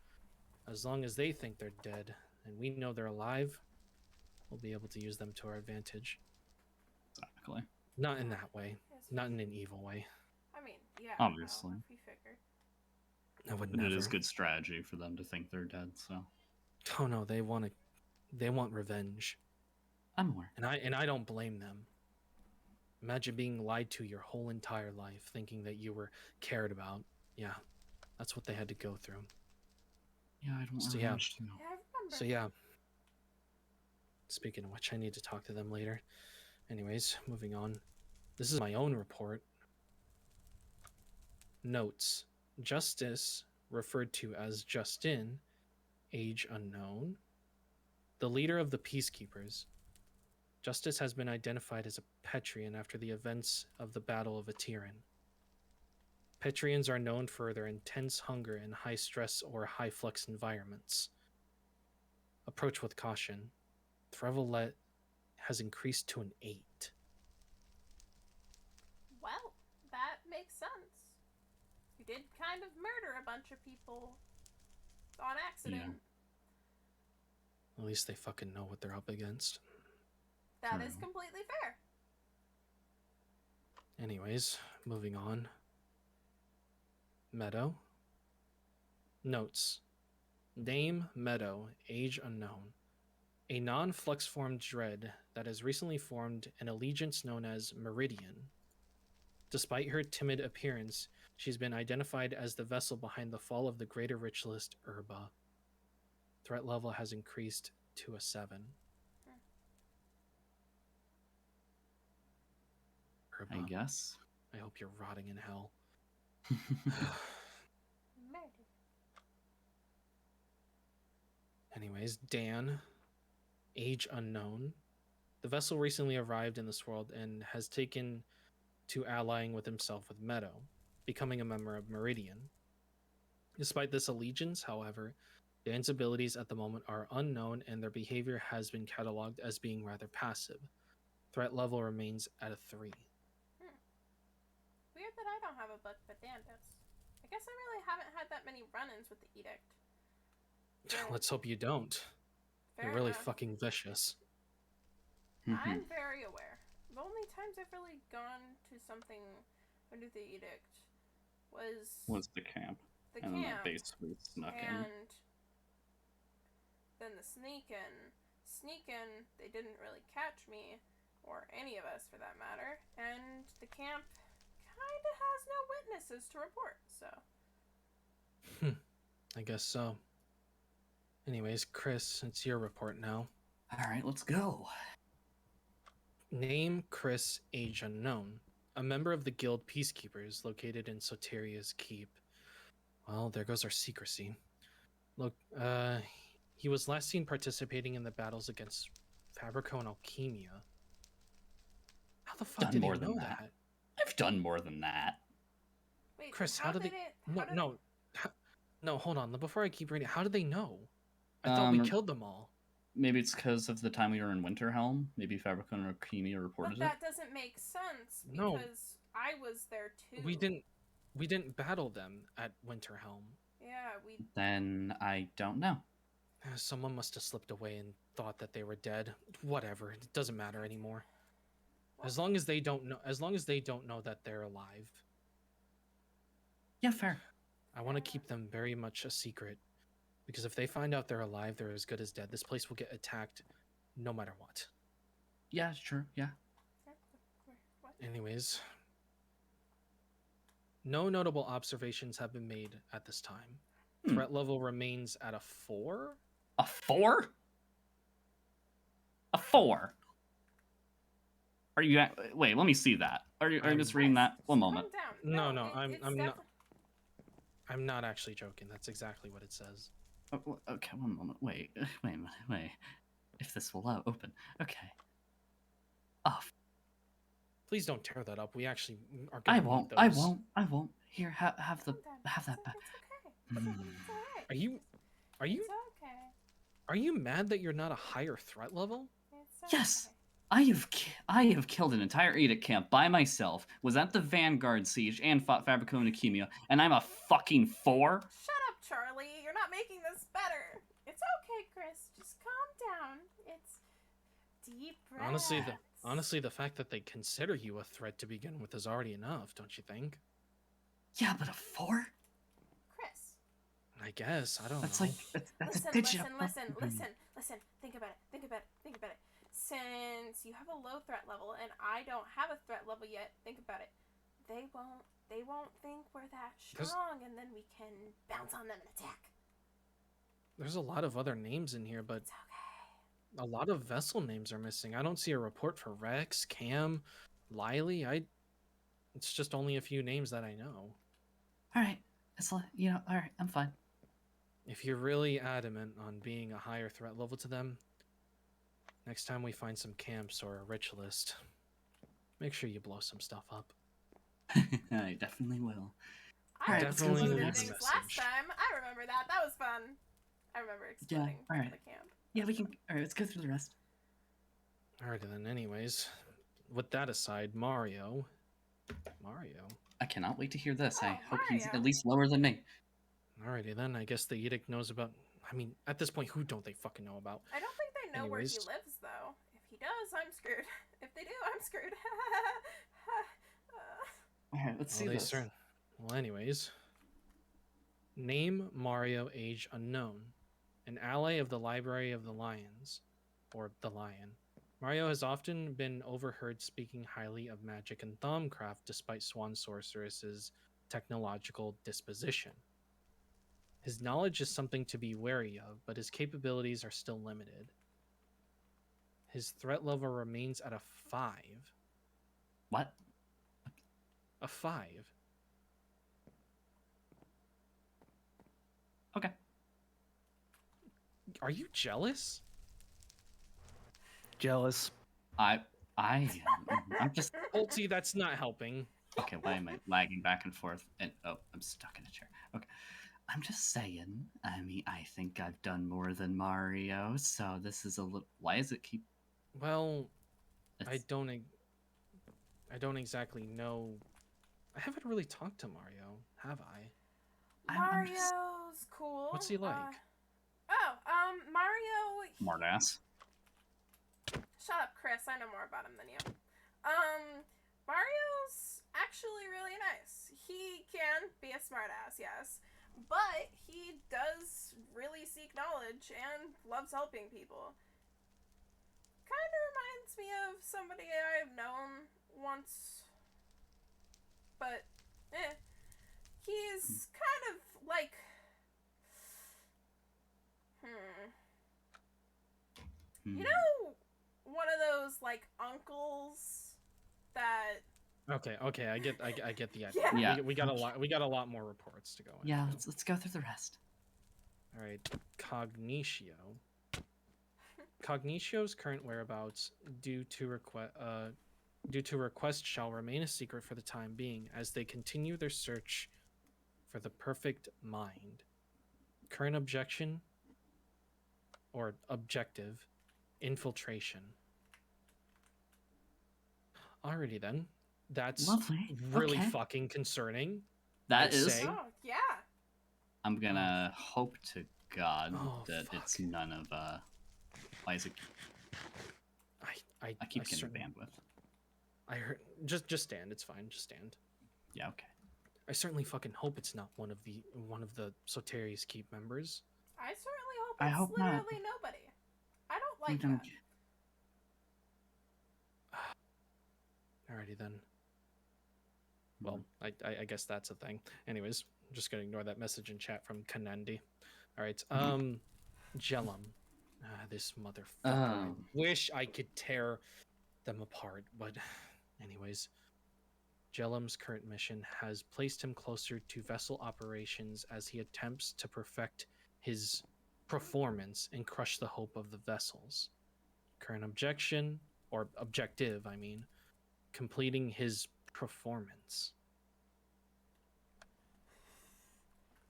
as long as they think they're dead and we know they're alive, we'll be able to use them to our advantage. Exactly. Not in that way. Yes, Not in an evil way. I mean, yeah. Obviously. No, we figured. I would But never. it is good strategy for them to think they're dead, so Oh no, they want revenge. I'm aware. And I don't blame them. Imagine being lied to your whole entire life, thinking that you were cared about. Yeah, that's what they had to go through. Yeah, I don't want So, yeah. revenge too. Yeah, I remember. So yeah. Speaking of which, I need to talk to them later. Anyways, moving on. This is my own report. Notes. Justice, referred to as Justin, age unknown. The leader of the Peacekeepers. Justice has been identified as a Petrian after the events of the Battle of Atiran. Petrians are known for their intense hunger in high stress or high flux environments. Approach with caution. Threvelet has increased to an 8. Well, that makes sense. You did kind of murder a bunch of people on accident. At least they fucking know what they're up against. That is True. completely fair. Anyways, moving on. Meadow. Notes. Name Meadow, age unknown. A non-flux formed dread that has recently formed an allegiance known as Meridian. Despite her timid appearance, she's been identified as the vessel behind the fall of the greater ritualist Urba. Threat level has increased to a 7. I Urba, guess. I hope you're rotting in hell. Murder. Anyways, Dan, age unknown. The vessel recently arrived in this world and has taken to allying with himself with Meadow, becoming a member of Meridian. Despite this allegiance, however, Dan's abilities at the moment are unknown and their behavior has been cataloged as being rather passive. Threat level remains at a 3. Weird that I don't have a book, but Dan does. I guess I really haven't had that many run-ins with the Edict. Fair- Let's hope you don't. fair They're really enough. fucking vicious. I'm very aware. The only times I've really gone to something under the Edict was the camp. the And then camp that base we snuck in. and then the sneak-in. Sneak-in, they didn't really catch me, or any of us for that matter, and the camp kind of has no witnesses to report, so. I guess so. Anyways, Chris, it's your report now. Alright, let's go. Name Chris, age unknown. A member of the guild Peacekeepers located in Soteria's Keep. Well, there goes our secrecy. Look, he was last seen participating in the battles against Fabrico and Alchemia. How the fuck Done did more he than know that. that? I've done more than that. Wait, Chris, how how did did they... it... No, how did no. No, hold on. Before I keep reading, how did they know? I thought we killed them all. Maybe it's because of the time we were in Winterhelm. Maybe Fabricon or Kimi reported But that doesn't make sense because No. I was there too. We didn't battle them at Winterhelm. Yeah, we. Then I don't know. Someone must have slipped away and thought that they were dead. Whatever, it doesn't matter anymore. What? As long as they don't know that they're alive. Yeah, fair. I want to keep them very much a secret. Because if they find out they're alive, they're as good as dead. This place will get attacked no matter what. Yeah, sure, yeah. What? Anyways, no notable observations have been made at this time. Threat level remains at a 4. A 4? A 4? Are you wait, let me see that. Are you just reading that? One moment. No, I'm not actually joking. That's exactly what it says. Oh, okay, one moment. Wait. If this will open. Okay. Oh. Please don't tear that up. We actually are I gonna won't. need I those. won't. I won't. Here, have that back. It's alright. Are you It's okay. Are you mad that you're not a higher threat level? It's okay. Yes. I have killed an entire Edict camp by myself, was at the Vanguard siege, and fought Fabrico and Akimio, and I'm a fucking 4? Shut up, Charlie. You're not making this better. It's okay, Chris. Just calm down. It's deep breaths. Honestly, the fact that they consider you a threat to begin with is already enough, don't you think? Yeah, but a 4? Chris. I guess. I don't That's know. like that's Listen, a digit. listen. Think about it. Since you have a low threat level and I don't have a threat level yet, think about it. They won't think we're that strong, and then we can bounce on them and attack. There's a lot of other names in here, but It's okay. a lot of vessel names are missing. I don't see a report for Rex, Cam, Lily. It's just only a few names that I know. All right, it's all right. I'm fine. If you're really adamant on being a higher threat level to them, next time we find some camps or a ritualist, make sure you blow some stuff up. I definitely will. I definitely exploded leave a things message. last time. I remember that. That was fun. I remember exploding all right. the camp. Yeah, we can. All right, let's go through the rest. Alrighty then. Anyways, with that aside, Mario. I cannot wait to hear this. I hope he's Mario. at least lower than me. Alrighty then. I guess the edict knows about. I mean, at this point, who don't they fucking know about? I don't think they know where he Anyways. lives, though. If he does, I'm screwed. If they do, I'm screwed. All right, let's see Well, this. Well, anyways. Name Mario, age unknown. An ally of the Library of the Lions, or the Lion. Mario has often been overheard speaking highly of magic and Thaumcraft despite Swan Sorceress's technological disposition. His knowledge is something to be wary of, but his capabilities are still limited. His threat level remains at a 5. What? A 5. Okay. Are you jealous? Jealous. I'm just Holty, that's not helping. okay. Why am I lagging back and forth? And I'm stuck in a chair. Okay. I'm just saying. I mean, I think I've done more than Mario, so this is a little. Why does it keep? Well, I It's... don't exactly know. I haven't really talked to Mario, have I? Mario's cool. What's he like? Mario. Smartass. Shut up, Chris. I know more about him than you. Mario's actually really nice. He can be a smartass, yes, but he does really seek knowledge and loves helping people. Kind of reminds me of somebody I've known once, but he's kind of like you know, one of those like uncles that. Okay, I get the idea. Yeah. We got a lot more reports to go into. Yeah, let's go through the rest. All right, Cognitio. Cognitio's current whereabouts due to request shall remain a secret for the time being as they continue their search for the perfect mind. Current objection or objective, infiltration. Alrighty then. That's Lovely. really Okay. fucking concerning. That I'd is. say. Oh, yeah. I'm gonna hope to God Oh, that fuck. it's none of why is it? I keep getting bandwidth. I heard. Just stand. It's fine. Just stand. Yeah. Okay. I certainly fucking hope it's not one of the Soteri's Keep members. I certainly hope I it's hope not. literally nobody. I don't like don't- that. Alrighty then. Well, I guess that's a thing. Anyways, I'm just gonna ignore that message in chat from Kanandi. All right. Jellum. This motherfucker. I wish I could tear them apart, but anyways. Jellum's current mission has placed him closer to vessel operations as he attempts to perfect his performance and crush the hope of the vessels. Current objection, or objective, I mean, completing his performance.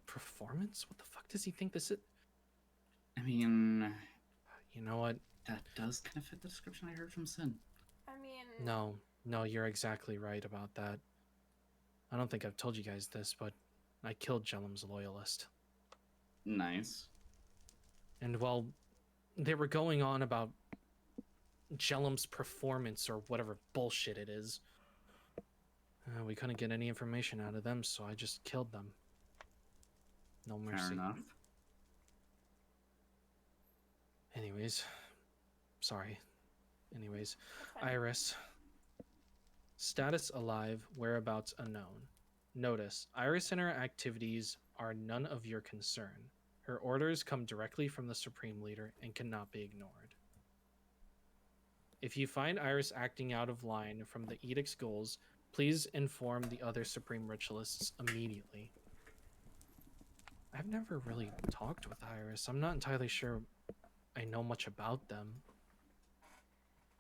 Performance? What the fuck does he think this is? I mean, You know what? that does kind of fit the description I heard from Sin. I mean... No, you're exactly right about that. I don't think I've told you guys this, but I killed Jellum's loyalist. Nice. And while they were going on about Jellum's performance or whatever bullshit it is, we couldn't get any information out of them, so I just killed them. No mercy. Fair enough. Anyways, sorry. Anyways, Okay. Iris. Status alive, whereabouts unknown. Notice, Iris and her activities are none of your concern. Her orders come directly from the Supreme Leader and cannot be ignored. If you find Iris acting out of line from the Edict's goals, please inform the other Supreme Ritualists immediately. I've never really talked with Iris. I'm not entirely sure I know much about them.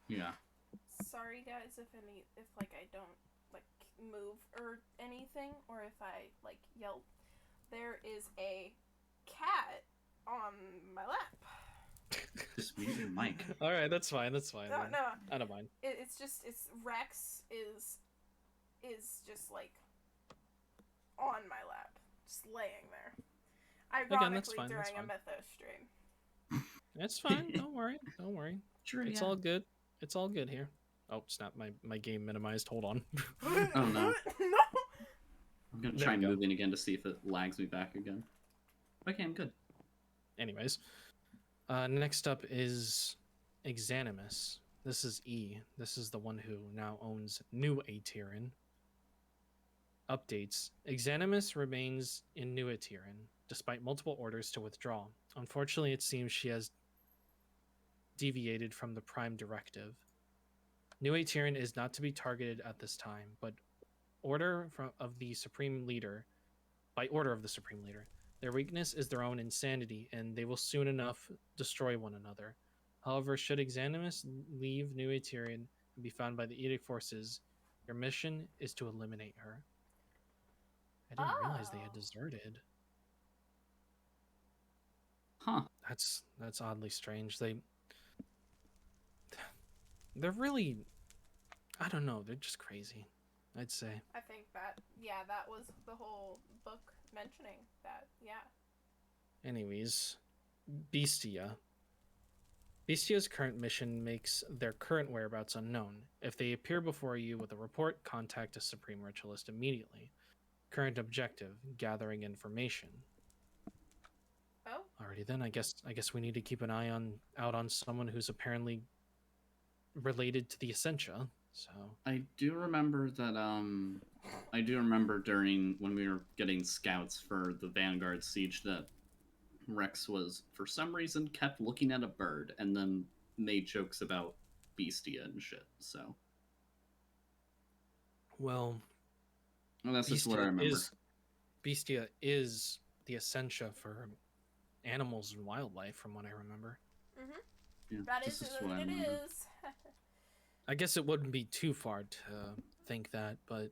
Yeah. Sorry guys if like I don't like move or anything, or if I like yell. There is a cat on my lap. Just mute your mic. All right, that's fine. That's fine. No, then. no. I don't mind. It's Rex is just like on my lap, just laying there. Ironically, that's fine, that's during a fine. Mythos stream. It's fine. Don't worry. Don't worry. Sure. It's all good. It's all good here. Oh, snap. My game minimized. Hold on. Oh no. No. I'm gonna There try we go. moving again to see if it lags me back again. Okay, I'm good. Anyways. Next up is Exanimus. This is E. This is the one who now owns New Atiran. Updates. Exanimus remains in New Atiran, despite multiple orders to withdraw. Unfortunately, it seems she has deviated from the Prime Directive. New Atiran is not to be targeted at this time, but by order of the Supreme Leader, their weakness is their own insanity, and they will soon enough destroy one another. However, should Exanimus leave New Atiran and be found by the Edict forces, your mission is to eliminate her. I didn't realize they had deserted. Huh. That's oddly strange. They're really, I don't know, they're just crazy, I'd say. I think that was the whole book mentioning that. Yeah. Anyways, Bestia. Bestia's current mission makes their current whereabouts unknown. If they appear before you with a report, contact a Supreme Ritualist immediately. Current objective, gathering information. Oh. Alrighty then, I guess we need to keep an eye out on someone who's apparently related to the Essentia. So I do remember that during when we were getting scouts for the Vanguard siege that Rex was for some reason kept looking at a bird and then made jokes about Bestia and shit. So well, that's just what I remember. Bestia is the Essentia for animals and wildlife, from what I remember. Mhm. Yeah, That this is what I what it remember. is. I guess it wouldn't be too far to think that, but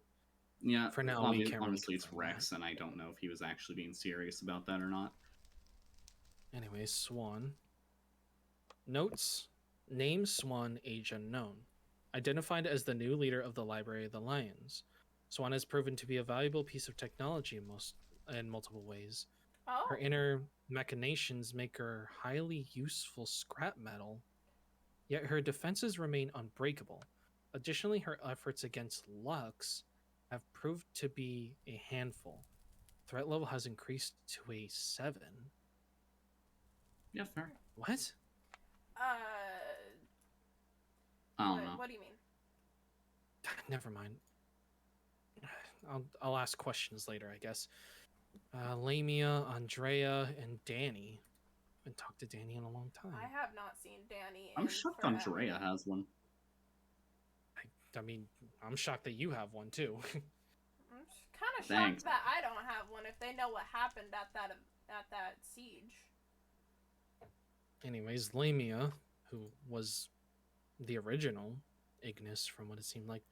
Yeah, for now we can't really honestly, it's confirm that. Rex, and I don't know if he was actually being serious about that or not. Anyway, Swan. Notes. Name Swan, age unknown. Identified as the new leader of the Library of the Lions. Swan has proven to be a valuable piece of technology in multiple ways. Oh. Her inner machinations make her highly useful scrap metal, yet her defenses remain unbreakable. Additionally, her efforts against Lux have proved to be a handful. Threat level has increased to a 7. Yeah, fair. What? I don't know. What do you mean? Never mind. I'll ask questions later, I guess. Lamia, Andrea, and Danny. I haven't talked to Danny in a long time. I have not seen Danny. I'm shocked forever. Andrea has one. I mean, I'm shocked that you have one too. I'm kind of Thanks. shocked that I don't have one. If they know what happened at that siege. Anyways, Lamia, who was the original Ignis, from what it seemed like,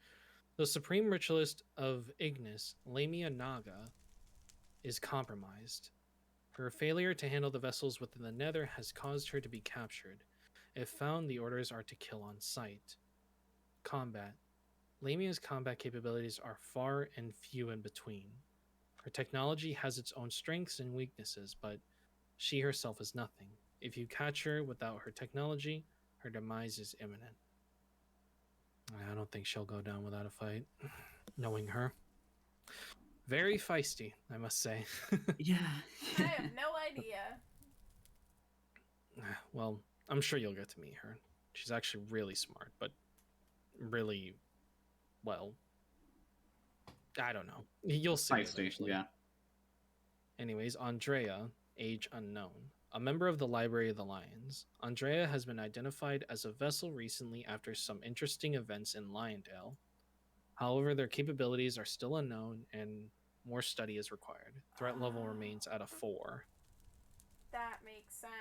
the supreme ritualist of Ignis, Lamia Naga, is compromised. Her failure to handle the vessels within the Nether has caused her to be captured. If found, the orders are to kill on sight. Combat. Lamia's combat capabilities are far and few in between. Her technology has its own strengths and weaknesses, but she herself is nothing. If you catch her without her technology, her demise is imminent. I don't think she'll go down without a fight, knowing her. Very feisty, I must say. Yeah. I have no idea. Well, I'm sure you'll get to meet her. She's actually really smart, but really, well, I don't know. You'll see it eventually. Yeah. Anyways, Andrea, age unknown. A member of the Library of the Lions, Andrea has been identified as a vessel recently after some interesting events in Lyondale. However, their capabilities are still unknown and more study is required. Threat level remains at a 4. That makes sense.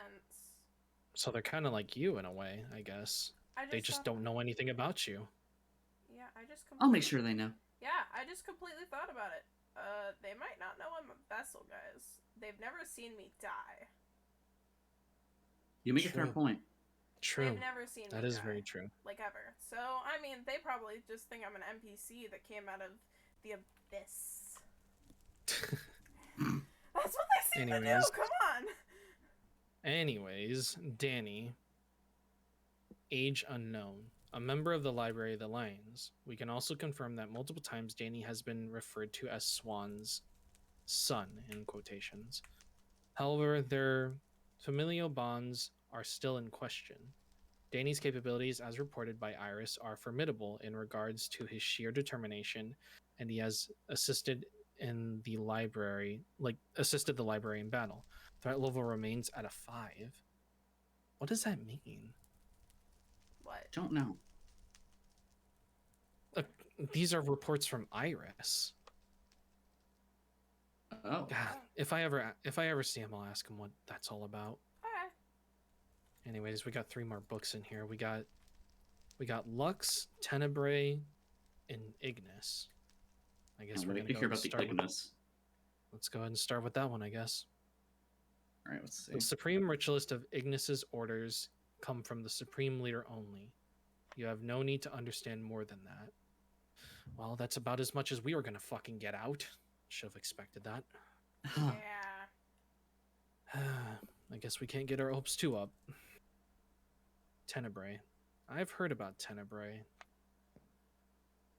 So they're kind of like you in a way, I guess. They just don't know anything about you. Yeah, I'll make sure they know. Yeah, I just completely thought about it. They might not know I'm a vessel, guys. They've never seen me die. You make a fair point. True. They've never seen me That is die, very true. like ever. So, I mean, they probably just think I'm an NPC that came out of the abyss. That's what they seem to do, come on! Anyways, Danny, age unknown, a member of the Library of the Lions. We can also confirm that multiple times Danny has been referred to as Swan's son, in quotations. However, their familial bonds are still in question. Danny's capabilities, as reported by Iris, are formidable in regards to his sheer determination, and he has assisted the library in battle. Threat level remains at a 5. What does that mean? What? Don't know. These are reports from Iris. Oh. God, if I ever see him, I'll ask him what that's all about. Okay. Anyways, we got 3 more books in here. We got Lux, Tenebrae, and Ignis. I guess we're gonna hear about the Ignis. Let's go ahead and start with that one, I guess. All right, let's see. The supreme ritualist of Ignis's orders come from the supreme leader only. You have no need to understand more than that. Well, that's about as much as we were gonna fucking get out. Should have expected that. Yeah. I guess we can't get our hopes too up. Tenebrae. I've heard about Tenebrae.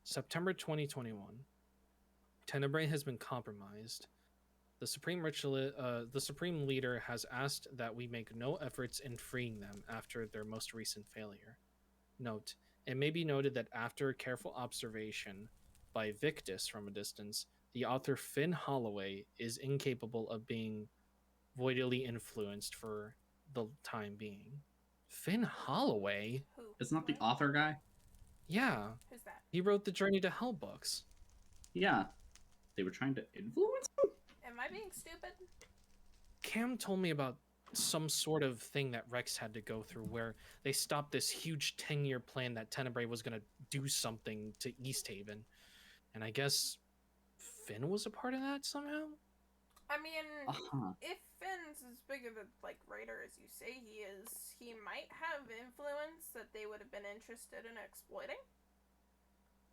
September 2021. Tenebrae has been compromised. The supreme leader has asked that we make no efforts in freeing them after their most recent failure. Note, it may be noted that after careful observation by Victus from a distance, the author Finn Holloway is incapable of being voidally influenced for the time being. Finn Holloway? Who? Isn't that the author guy? Yeah. Who's that? He wrote the Journey to Hell books. Yeah. They were trying to influence him? Am I being stupid? Cam told me about some sort of thing that Rex had to go through where they stopped this huge 10-year plan that Tenebrae was going to do something to East Haven. And I guess Finn was a part of that somehow? I mean, if Finn's as big of a raider as you say he is, he might have influence that they would have been interested in exploiting.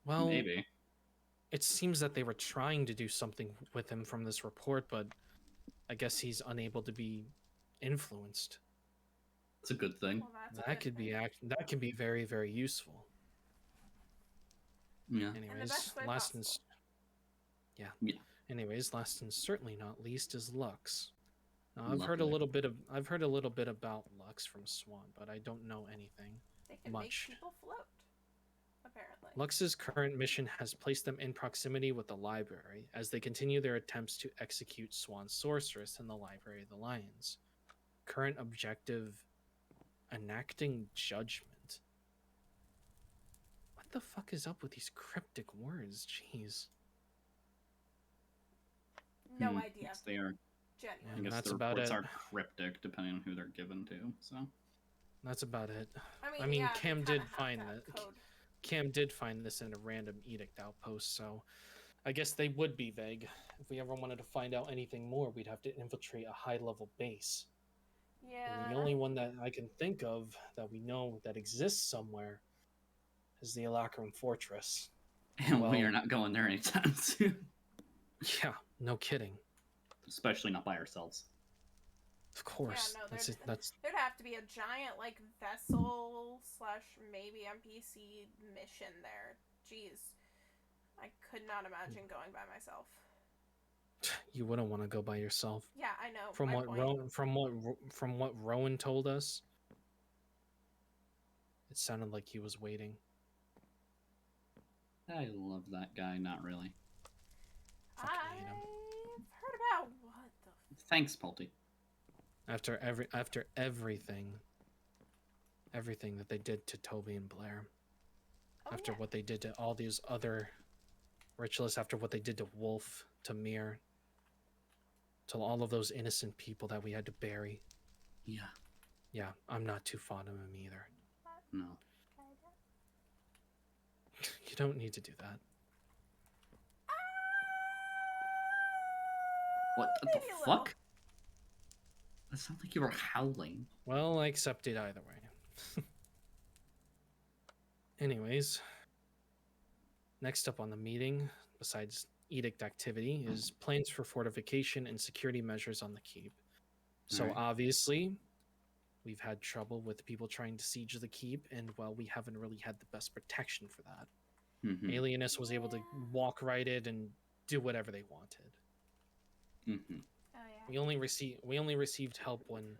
Well, maybe. It seems that they were trying to do something with him from this report, but I guess he's unable to be influenced. It's a good thing. Well, that's a That good thing. that could be very, very useful. Yeah. Anyways, last and anyways, last and certainly not least is Lux. Now, I've heard a little bit about Lux from Swan, but I don't know anything They can much. make people float, apparently. Lux's current mission has placed them in proximity with the library as they continue their attempts to execute Swan's sorceress in the Library of the Lions. Current objective: enacting judgment. What the fuck is up with these cryptic words? Jeez. No idea. Yes, they are. Genuine. I guess That's the about reports it. are cryptic depending on who they're given to. So That's about it. I mean, yeah, Cam they did kinda have find to have that. code. Cam did find this in a random edict outpost, so I guess they would be vague. If we ever wanted to find out anything more, we'd have to infiltrate a high-level base. Yeah. And the only one that I can think of that we know that exists somewhere is the Alacron Fortress. and we are not going there anytime soon. Yeah, no kidding. Especially not by ourselves. Of course. Yeah, no, that's there'd have to be a giant vessel / maybe NPC mission there. Jeez, I could not imagine going by myself. You wouldn't want to go by yourself. Yeah, I know. From my what point. from what Rowan told us, it sounded like he was waiting. I love that guy. Not really. Fucking hate him. I've heard about what the. Thanks, Polty. After everything that they did to Toby and Blair, Oh, after yeah. what they did to all these other ritualists, after what they did to Wolf, to Mir, to all of those innocent people that we had to bury. Yeah, I'm not too fond of him either. No. You don't need to do that. What the Maybe a little. fuck? That sounds like you were howling. Well, I accept it either way. Anyways, next up on the meeting, besides edict activity, is plans for fortification and security measures on the keep. So Alright. obviously, we've had trouble with people trying to siege the keep, and well, we haven't really had the best protection for that. Mm-hmm. Alienist was able to walk right in and do whatever they wanted. Mm-hmm. Oh yeah. We only received help when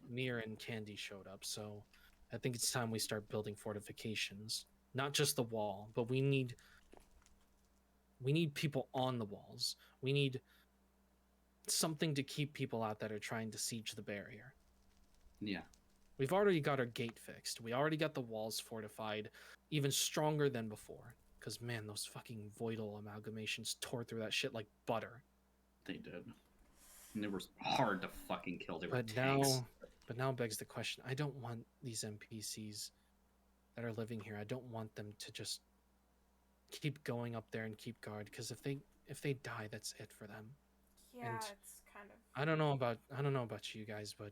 Mir and Candy showed up, so I think it's time we start building fortifications. Not just the wall, but we need people on the walls. We need something to keep people out that are trying to siege the barrier. Yeah. We've already got our gate fixed. We already got the walls fortified, even stronger than before. Because, man, those fucking Voidal amalgamations tore through that shit like butter. They did. And they were hard to fucking kill. They were But tanks. now begs the question, I don't want these NPCs that are living here, I don't want them to just keep going up there and keep guard, because if they die, that's it for them. Yeah, And it's kind of. I don't know about you guys, but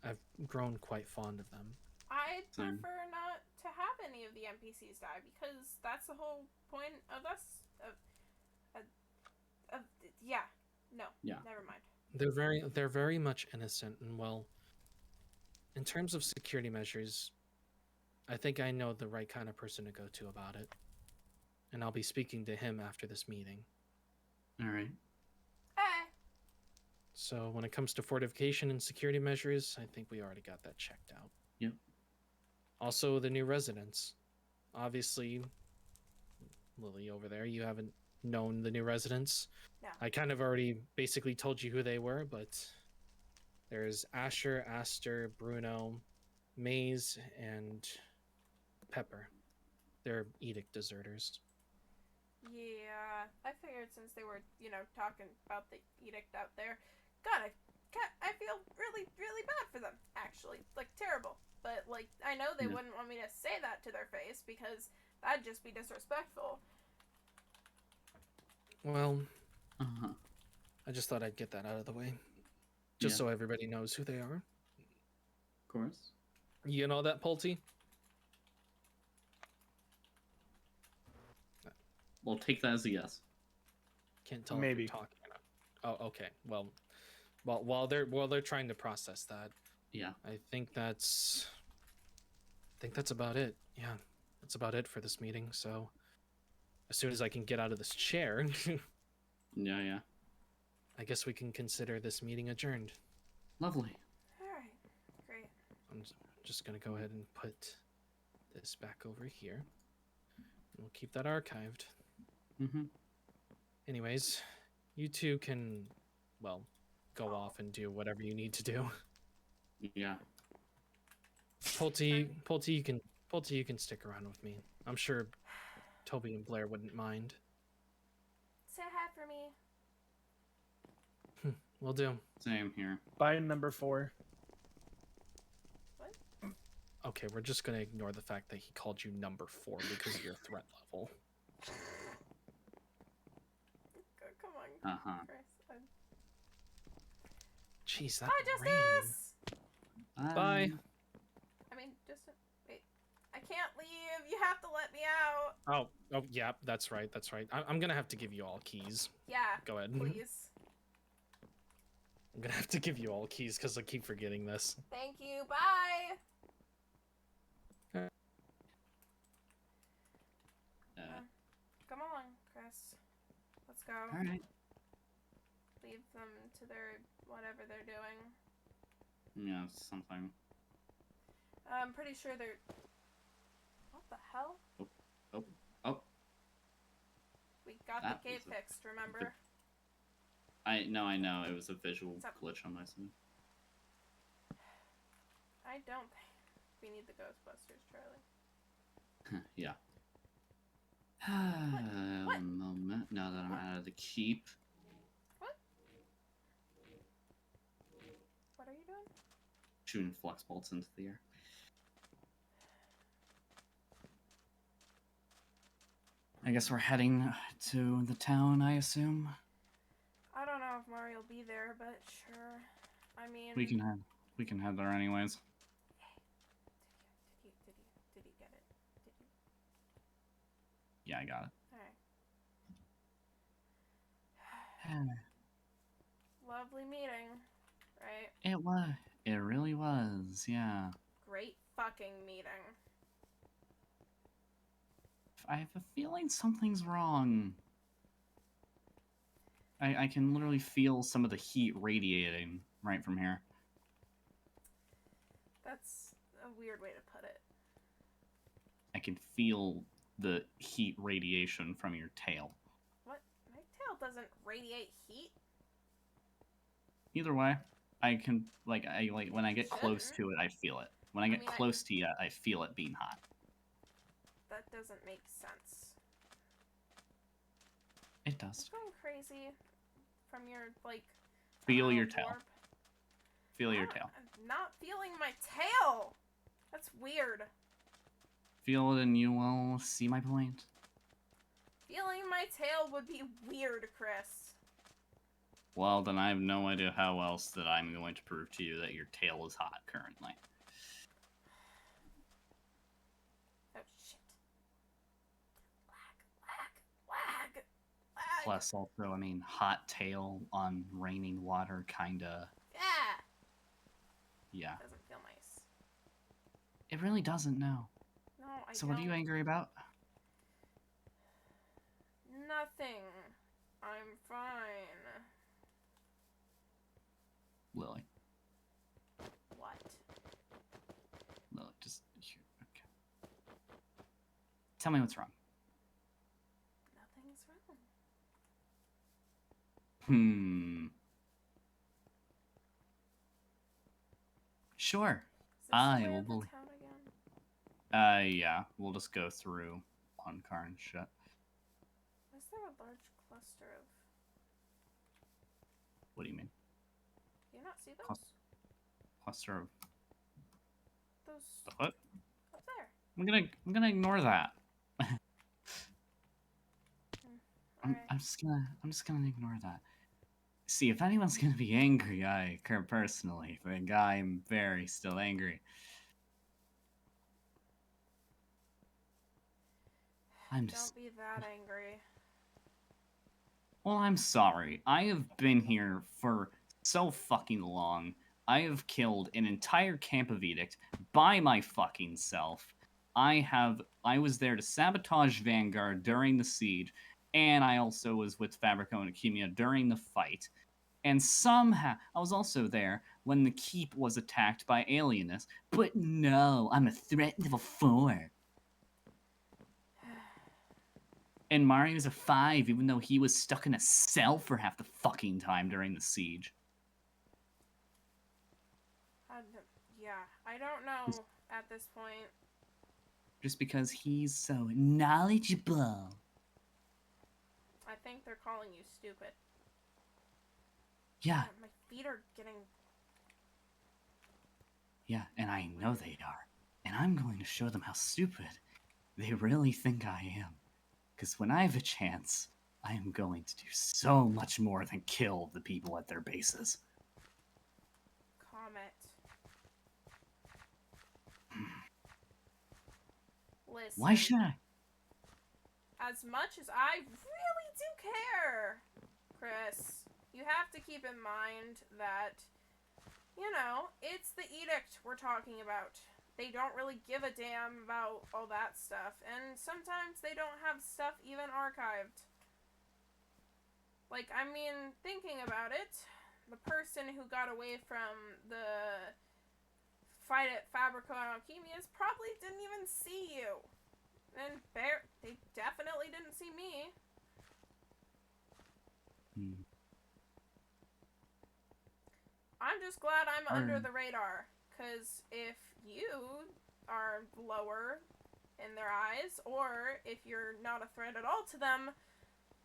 I've grown quite fond of them. I'd Same. prefer not to have any of the NPCs die because that's the whole point of us. Yeah. No. Yeah. Never mind. They're very much innocent, and well, in terms of security measures, I think I know the right kind of person to go to about it. And I'll be speaking to him after this meeting. Alright. So when it comes to fortification and security measures, I think we already got that checked out. Yep. Also, the new residents. Obviously, Lily over there, you haven't known the new residents. No. I kind of already basically told you who they were, but there's Asher, Aster, Bruno, Maze, and Pepper. They're edict deserters. Yeah, I figured since they were, talking about the edict out there, God, I feel really, really bad for them, actually. Terrible. But, I know they wouldn't want me to say that to their face, because that'd just be disrespectful. Well, Uh-huh. I just thought I'd get that out of the way. Just Yeah. so everybody knows who they are. Of course. You know that, Pulte? We'll take that as a yes. Can't tell Maybe. if you're talking or not. Oh, okay. Well, while they're trying to process that, Yeah. I think that's about it. Yeah, that's about it for this meeting. So, as soon as I can get out of this chair, Yeah. I guess we can consider this meeting adjourned. Lovely. All right, great. I'm just gonna go ahead and put this back over here. We'll keep that archived. Mm-hmm. Anyways, you two can, well, go off and do whatever you need to do. Yeah. Pulte, you can stick around with me. I'm sure Toby and Blair wouldn't mind. Say hi for me. Will do. Same here. Bye, number 4. What? Okay, we're just gonna ignore the fact that he called you number 4 because of your threat level. Come on, Uh-huh. Chris. Jeez, that Hi, rain. Justice! Bye. I mean, just wait. I can't leave. You have to let me out. Oh, yeah, that's right. I'm gonna have to give you all keys. Yeah. Go ahead. Please. I'm gonna have to give you all keys because I keep forgetting this. Thank you. Bye. Come on, Chris. Let's go. All right. Leave them to their whatever they're doing. Yeah, something. I'm pretty sure they're. What the hell? Oh. We got That the gate was a fixed, remember? I know. It was a visual What's up? glitch on my side. I don't think we need the Ghostbusters, Charlie. Yeah. What? A moment. Now that I'm out of the keep. What are you doing? Shooting flux bolts into the air. I guess we're heading to the town, I assume. I don't know if Mario will be there, but sure. I mean, We can head there anyways. Did you get it? Did you? Yeah, I got it. All right. Lovely meeting, right? It was. It really was. Yeah. Great fucking meeting. I have a feeling something's wrong. I can literally feel some of the heat radiating right from here. That's a weird way to put it. I can feel the heat radiation from your tail. What? My tail doesn't radiate heat. Either way, I can when I get close to it, I feel it. When I get close to you, I feel it being hot. That doesn't make sense. It does. I'm going crazy from your Feel your tail. warp. Feel your tail. I'm not feeling my tail. That's weird. Feel it and you will see my point. Feeling my tail would be weird, Chris. Well, then I have no idea how else that I'm going to prove to you that your tail is hot currently. Oh, shit. Lag. Plus, also, I mean, hot tail on raining water, kinda. Yeah. Yeah. Doesn't feel nice. It really doesn't, no. No, I So don't. what are you angry about? Nothing. I'm fine. Lily. What? Lily, just here. Okay. Tell me what's wrong. Nothing's wrong. Sure. Is this I the way will of the believe. town again? Yeah. We'll just go through one car and shit. Is there a large cluster of... What do you mean? Do you not see those? Cluster of Those... what? Up there. I'm gonna ignore that. Alright. I'm just gonna ignore that. See, if anyone's gonna be angry, personally think I'm very still angry. Don't be that angry. Well, I'm sorry. I have been here for so fucking long. I have killed an entire camp of Edict by my fucking self. I was there to sabotage Vanguard during the siege, and I also was with Fabrico and Akemia during the fight. And somehow, I was also there when the keep was attacked by alienists. But no, I'm a threat level 4. And Mario's a 5, even though he was stuck in a cell for half the fucking time during the siege. Yeah, I don't know at this point. Just because he's so knowledgeable. I think they're calling you stupid. Yeah. My feet are getting... Yeah, and I know they are. And I'm going to show them how stupid they really think I am. Because when I have a chance, I am going to do so much more than kill the people at their bases. Comet. Listen. Why should I? As much as I really do care, Chris, you have to keep in mind that, you know, it's the edict we're talking about. They don't really give a damn about all that stuff, and sometimes they don't have stuff even archived. Like, I mean, thinking about it, the person who got away from the fight at Fabrico and Alchemias probably didn't even see you. And they definitely didn't see me. I'm just glad I'm under the radar, because if you are lower in their eyes, or if you're not a threat at all to them,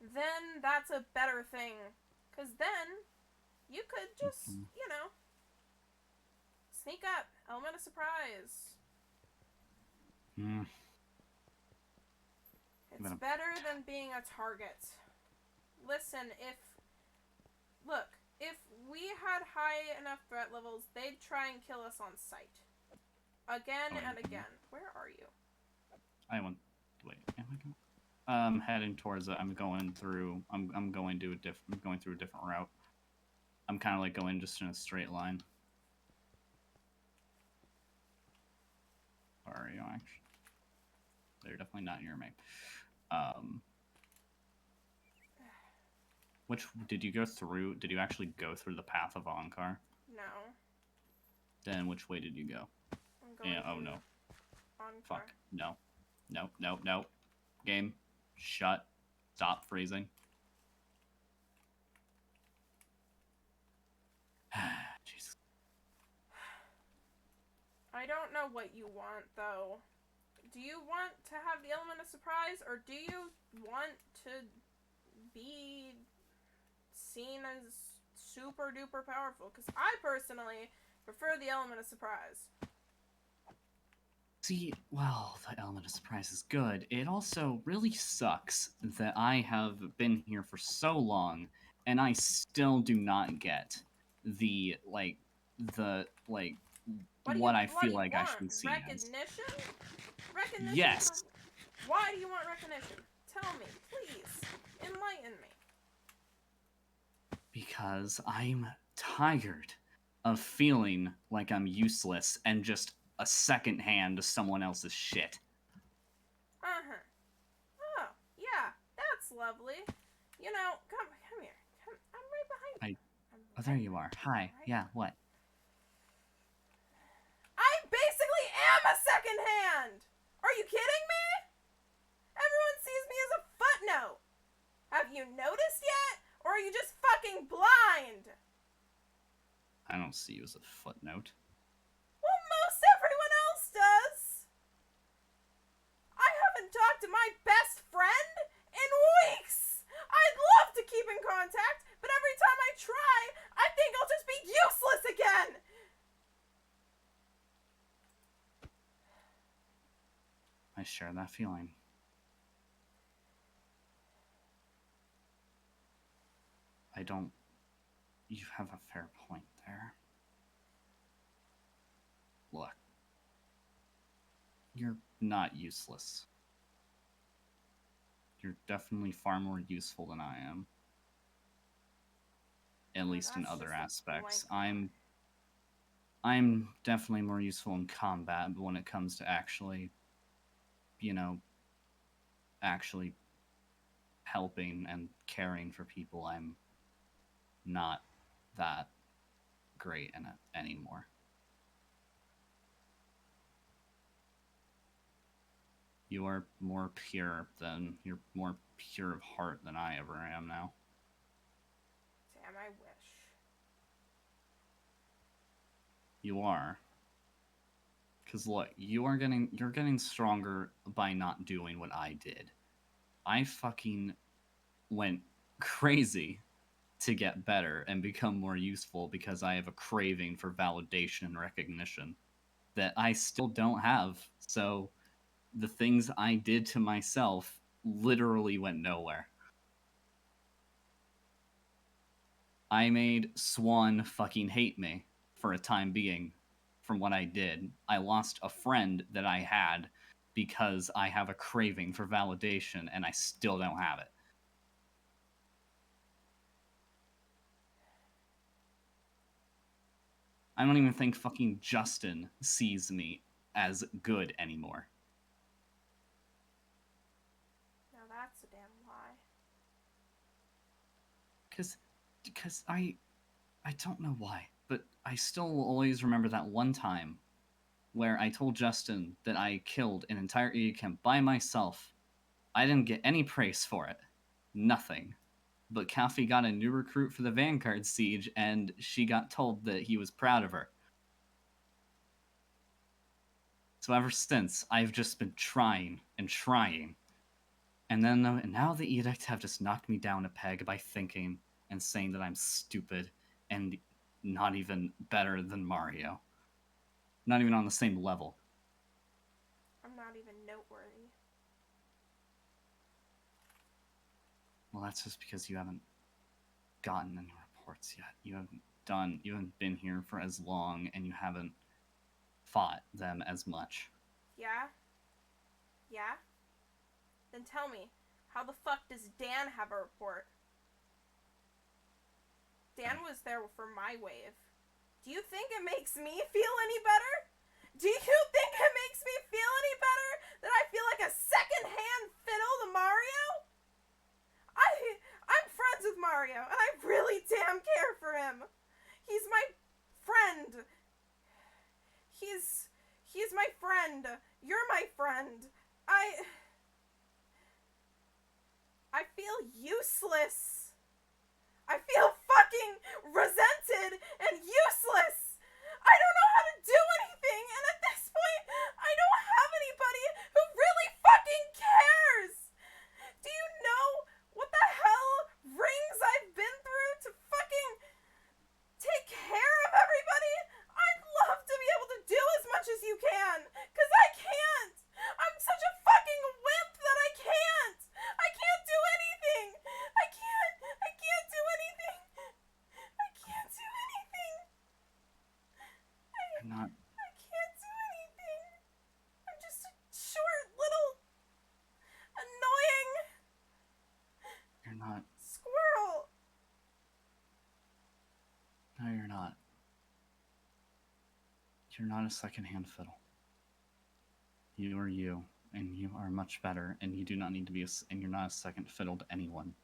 then that's a better thing. Because then you could just, you know, sneak up, element of surprise. It's better than being a target. Listen, if we had high enough threat levels, they'd try and kill us on sight. Again and again. Where are you? I'm heading towards it. I'm going through a different route. I'm kind of like going just in a straight line. Where are you actually? They're definitely not near me. Which did you go through? Did you actually go through the path of Ankar? No. Then which way did you go? I'm going oh no. Ankar. Fuck. No. No. Game. Shut. Stop freezing. Jesus. I don't know what you want, though. Do you want to have the element of surprise, or do you want to be seen as super duper powerful? Because I personally prefer the element of surprise. See, well, the element of surprise is good. It also really sucks that I have been here for so long, and I still do not get the what I feel like I should be seen as. Recognition? Yes. Why do you want recognition? Tell me, please. Enlighten me. Because I'm tired of feeling like I'm useless and just a second hand to someone else's shit. Uh-huh. Oh, yeah, that's lovely. You know, come here. I'm right behind you. Oh, there you are. Hi. Yeah, what? I basically am a second hand! Are you kidding me? Everyone sees me as a footnote. Have you noticed yet? Or are you just fucking blind? I don't see you as a footnote. Well, most everyone else does. I haven't talked to my best friend in weeks. I'd love to keep in contact, but every time I try, I think I'll just be useless again. I share that feeling. I don't You have a fair point there. Look, you're not useless. You're definitely far more useful than I am. At least in other aspects. I'm definitely more useful in combat, but when it comes to actually, actually helping and caring for people, I'm not that great in it anymore. You're more pure of heart than I ever am now. Damn, I wish. You are. Cause look, you're getting stronger by not doing what I did. I fucking went crazy to get better and become more useful because I have a craving for validation and recognition that I still don't have. So the things I did to myself literally went nowhere. I made Swan fucking hate me for a time being from what I did. I lost a friend that I had because I have a craving for validation and I still don't have it. I don't even think fucking Justin sees me as good anymore. Now that's a damn lie. Because I don't know why, but I still will always remember that one time where I told Justin that I killed an entire EU camp by myself. I didn't get any praise for it. Nothing. But Kathy got a new recruit for the Vanguard siege, and she got told that he was proud of her. So ever since, I've just been trying and trying. And now the Edict have just knocked me down a peg by thinking and saying that I'm stupid and not even better than Mario. Not even on the same level. I'm not even noteworthy. Well, that's just because you haven't gotten any reports yet. You haven't been here for as long, and you haven't fought them as much. Yeah? Yeah? Then tell me, how the fuck does Dan have a report? Dan was there for my wave. Do you think it makes me feel any better? Do you think it makes me feel any better that I feel like a second-hand fiddle to Mario? I'm friends with Mario, and I really damn care for him. He's my friend. He's my friend. You're my friend. I feel useless. I feel fucking resented and useless. I don't know how to do anything, and at this point, I don't have anybody who really fucking cares. Do you know what the hell rings I've been through to fucking take care of everybody? I'd love to be able to do as much as you can, because I can't. I'm such a fucking wimp that I can't. I can't do anything. I can't do anything. I can't do anything. I can't do anything. I'm just a short little annoying You're not. squirrel. No, you're not. You're not a second-hand fiddle. You are you, and you are much better, and you do not need to be and you're not a second fiddle to anyone.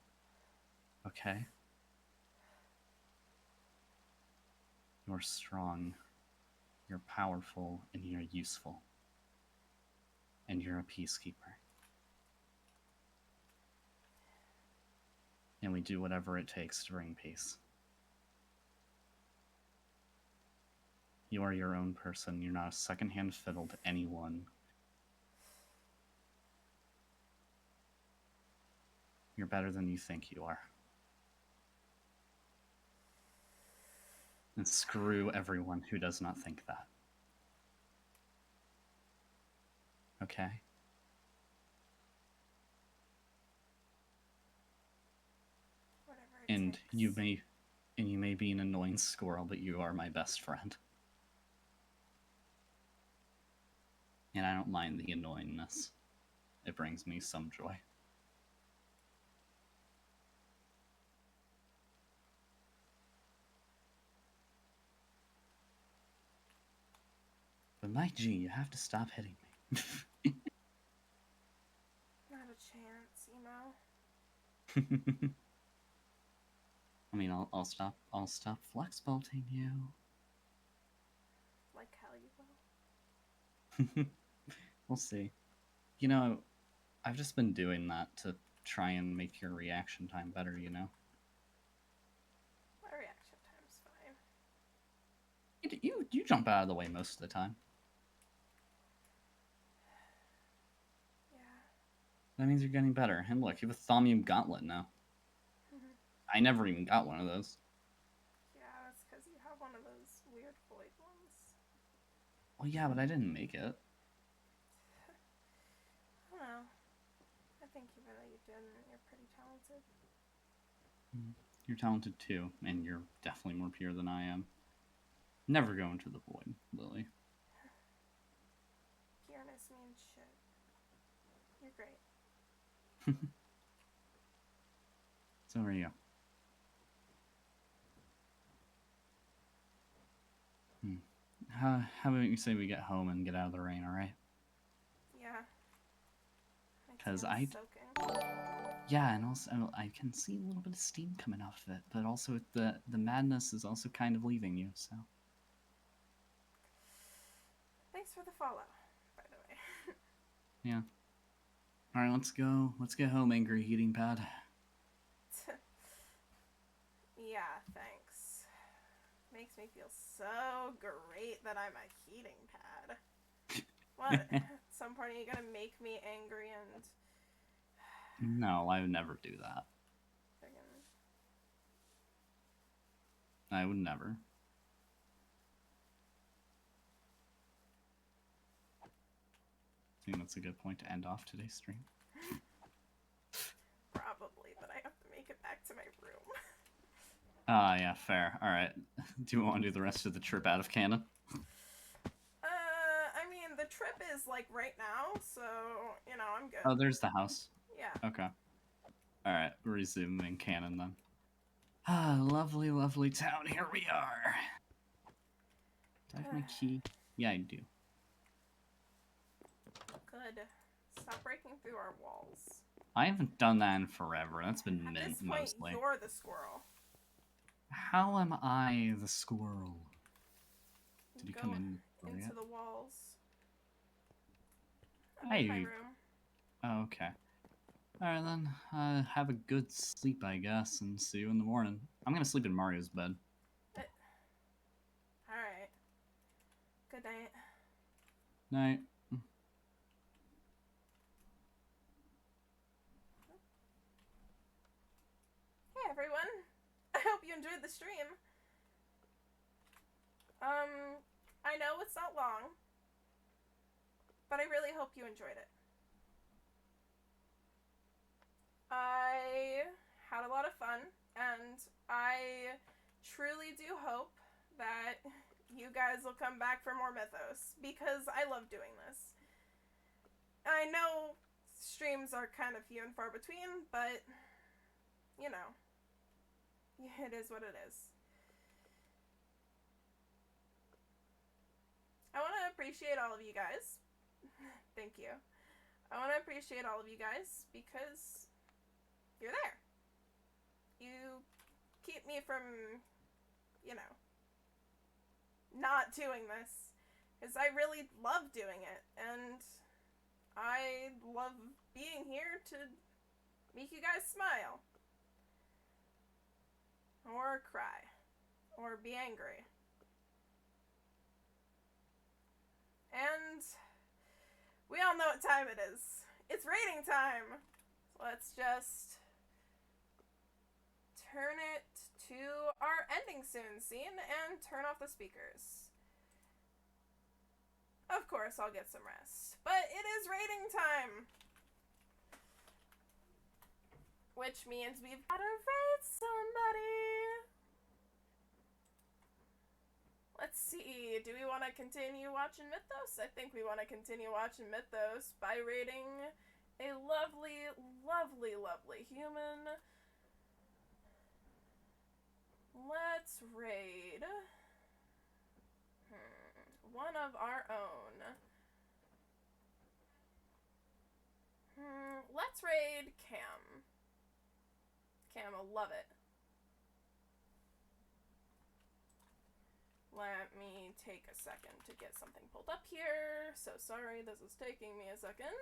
Okay? You're strong, you're powerful, and you're useful. And you're a peacekeeper. And we do whatever it takes to bring peace. You are your own person. You're not a second-hand fiddle to anyone. You're better than you think you are. And screw everyone who does not think that. Okay? Whatever it And takes. you may And you may be an annoying squirrel, but you are my best friend. And I don't mind the annoyingness. It brings me some joy. But my G, you have to stop hitting me. Not a chance, you know? I mean, I'll stop flex bolting you. Like how you will. We'll see. You know, I've just been doing that to try and make your reaction time better, you know? My reaction time's fine. You jump out of the way most of the time. Yeah. That means you're getting better. And look, you have a Thaumium Gauntlet now. I never even got one of those. Yeah, that's because you have one of those weird void ones. Well, yeah, but I didn't make it. I don't know. I think even though you didn't, you're pretty talented. You're talented too, and you're definitely more pure than I am. Never go into the void, Lily. Pureness means shit. You're great. So are you. How about you say we get home and get out of the rain, alright? Yeah. Because soaking. Yeah, and also I can see a little bit of steam coming off of it, but also the madness is also kind of leaving you, so. Thanks for the follow, by the way. Yeah. Alright, let's go. Let's get home, angry heating pad. Yeah, thanks. Makes me feel so great that I'm a heating pad. What? At some point are you gonna make me angry and... No, I would never do that. I would never. I think that's a good point to end off today's stream. Probably, but I have to make it back to my room. Ah, yeah, fair. Alright. Do you want to do the rest of the trip out of canon? I mean, the trip is, like, right now, so, you know, I'm good. Oh, there's the house. Yeah. Okay. Alright, resuming canon then. Ah, lovely, lovely town. Here we are. Do I have my key? Yeah, I do. Good. Stop breaking through our walls. I haven't done that in forever. That's been At this point, mostly. you're the squirrel. How am I the squirrel? Did you Go come in? into the walls. I'm Hey. in my room. Oh, okay. Alright then, have a good sleep, I guess, and see you in the morning. I'm gonna sleep in Mario's bed. Alright. Good night. Night. Hey everyone! I hope you enjoyed the stream. I know it's not long, but I really hope you enjoyed it. I had a lot of fun, and I truly do hope that you guys will come back for more Mythos, because I love doing this. I know streams are kind of few and far between, but, you know, it is what it is. I want to appreciate all of you guys. Thank you. I want to appreciate all of you guys because you're there. You keep me from, you know, not doing this. Because I really love doing it. And I love being here to make you guys smile. Or cry. Or be angry. And we all know what time it is. It's rating time. Let's just turn it to our ending soon scene and turn off the speakers. Of course, I'll get some rest. But it is rating time. Which means we've got to rate somebody. Let's see. Do we want to continue watching Mythos? I think we want to continue watching Mythos by raiding a lovely, lovely, lovely human. Let's raid one of our own. Let's raid Cam. Cam will love it. Let me take a second to get something pulled up here. So sorry, this is taking me a second.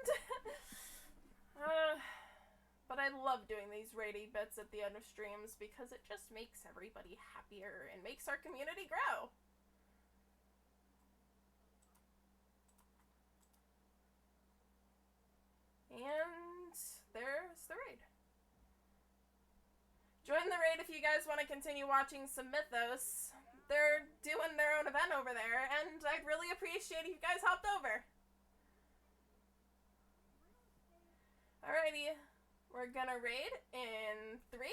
But I love doing these raidy bits at the end of streams because it just makes everybody happier and makes our community grow. And there's the raid. Join the raid if you guys want to continue watching some Mythos. They're doing their own event over there, and I'd really appreciate if you guys hopped over. Alrighty, we're gonna raid in 3,